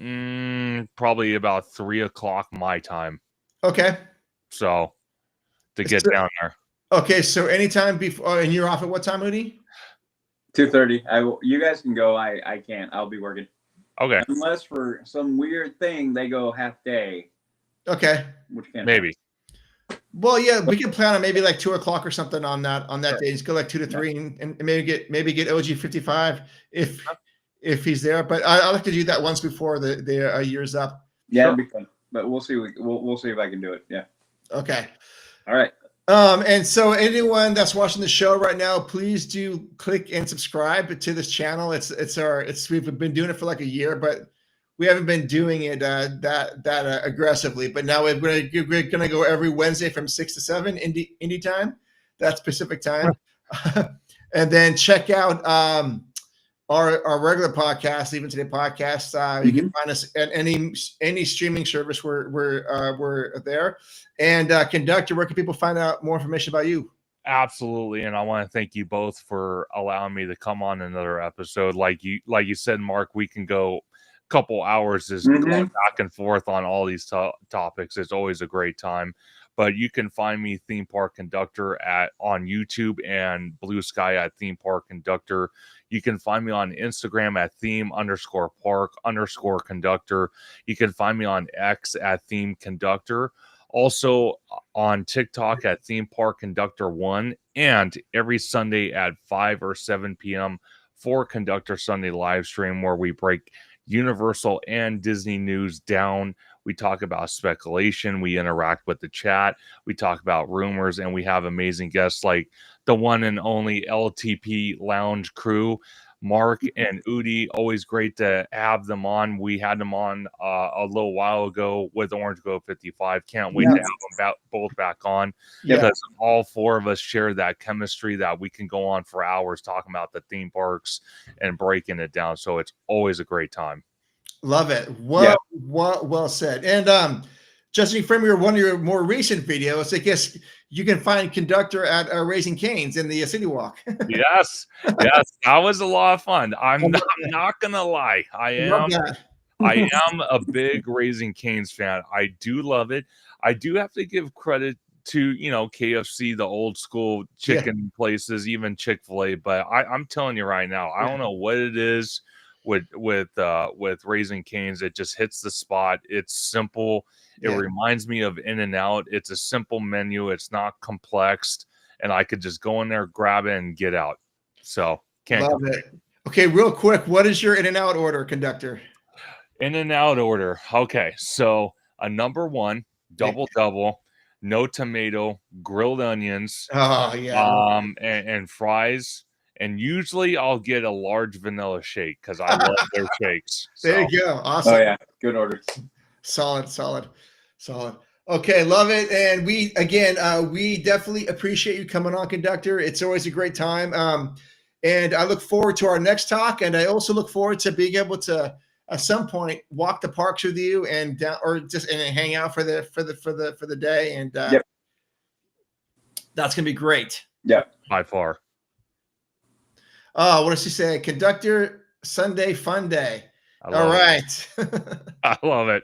about 3:00 my time. Okay. So to get down there. Okay, so anytime before, and you're off at what time, Udi? 2:30. You guys can go. I can't. I'll be working. Okay. Unless for some weird thing they go half day. Okay. Which can't maybe. Well, yeah, we can plan on maybe like 2:00 or something on that day. Just go like 2 to 3, and maybe get OG 55 if he's there. But I like to do that once before the year's up. Yeah, it'd be fun. But we'll see. We'll see if I can do it. Yeah. Okay. All right. And so anyone that's watching the show right now, please do click and subscribe to this channel. We've been doing it for like a year, but we haven't been doing it that aggressively. But now we're gonna go every Wednesday from 6 to 7 Indy time. That's Pacific time. And then check out our regular podcast, Even Today podcast. You can find us at any streaming service. We're there. And Conductor, where can people find out more information about you? Absolutely, and I want to thank you both for allowing me to come on another episode. Like you said, Mark, we can go a couple hours just going back and forth on all these topics. It's always a great time. But you can find me Theme Park Conductor on YouTube and Blue Sky at Theme Park Conductor. You can find me on Instagram at theme_park_conductor. You can find me on X at Theme Conductor. Also on TikTok at Theme Park Conductor 1, and every Sunday at 5 or 7 p.m. for Conductor Sunday live stream, where we break Universal and Disney news down. We talk about speculation, we interact with the chat, we talk about rumors, and we have amazing guests like the one and only LTP Lounge crew. Mark and Udi, always great to have them on. We had them on a little while ago with Orange Grove 55. Can't wait to have them both back on because all four of us share that chemistry that we can go on for hours talking about the theme parks and breaking it down. So it's always a great time. Love it. Well said. And Justin, from one of your more recent videos, I guess you can find Conductor at Raising Cane's in the City Walk. Yes, that was a lot of fun. I'm not gonna lie, I am a big Raising Cane's fan. I do love it. I do have to give credit to, you know, KFC, the old school chicken places, even Chick-fil-A. But I'm telling you right now, I don't know what it is with Raising Cane's. It just hits the spot. It's simple. It reminds me of In-N-Out. It's a simple menu. It's not complex, and I could just go in there, grab it, and get out. So can't love it. Okay, real quick, what is your In-N-Out order, conductor? In-N-Out order. Okay, so a number 1 double, no tomato, grilled onions, Oh yeah, and fries. And usually I'll get a large vanilla shake because I love their shakes. there So. you go. Awesome. Oh yeah, good order. Solid. Okay, love it. And we definitely appreciate you coming on, conductor. It's always a great time. And I look forward to our next talk. And I also look forward to being able to at some point walk the parks with you and hang out for the day. And that's gonna be great. Yeah, by far. Oh, what does she say? Conductor Sunday Fun Day. All right. I love it.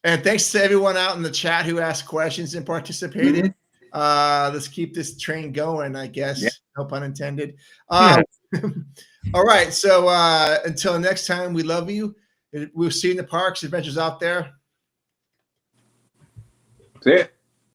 And thanks to everyone out in the chat who asked questions and participated. Let's keep this train going, I guess. Yeah. No pun intended. All right. So until next time, we love you. We'll see you in the parks, adventures out there. See ya.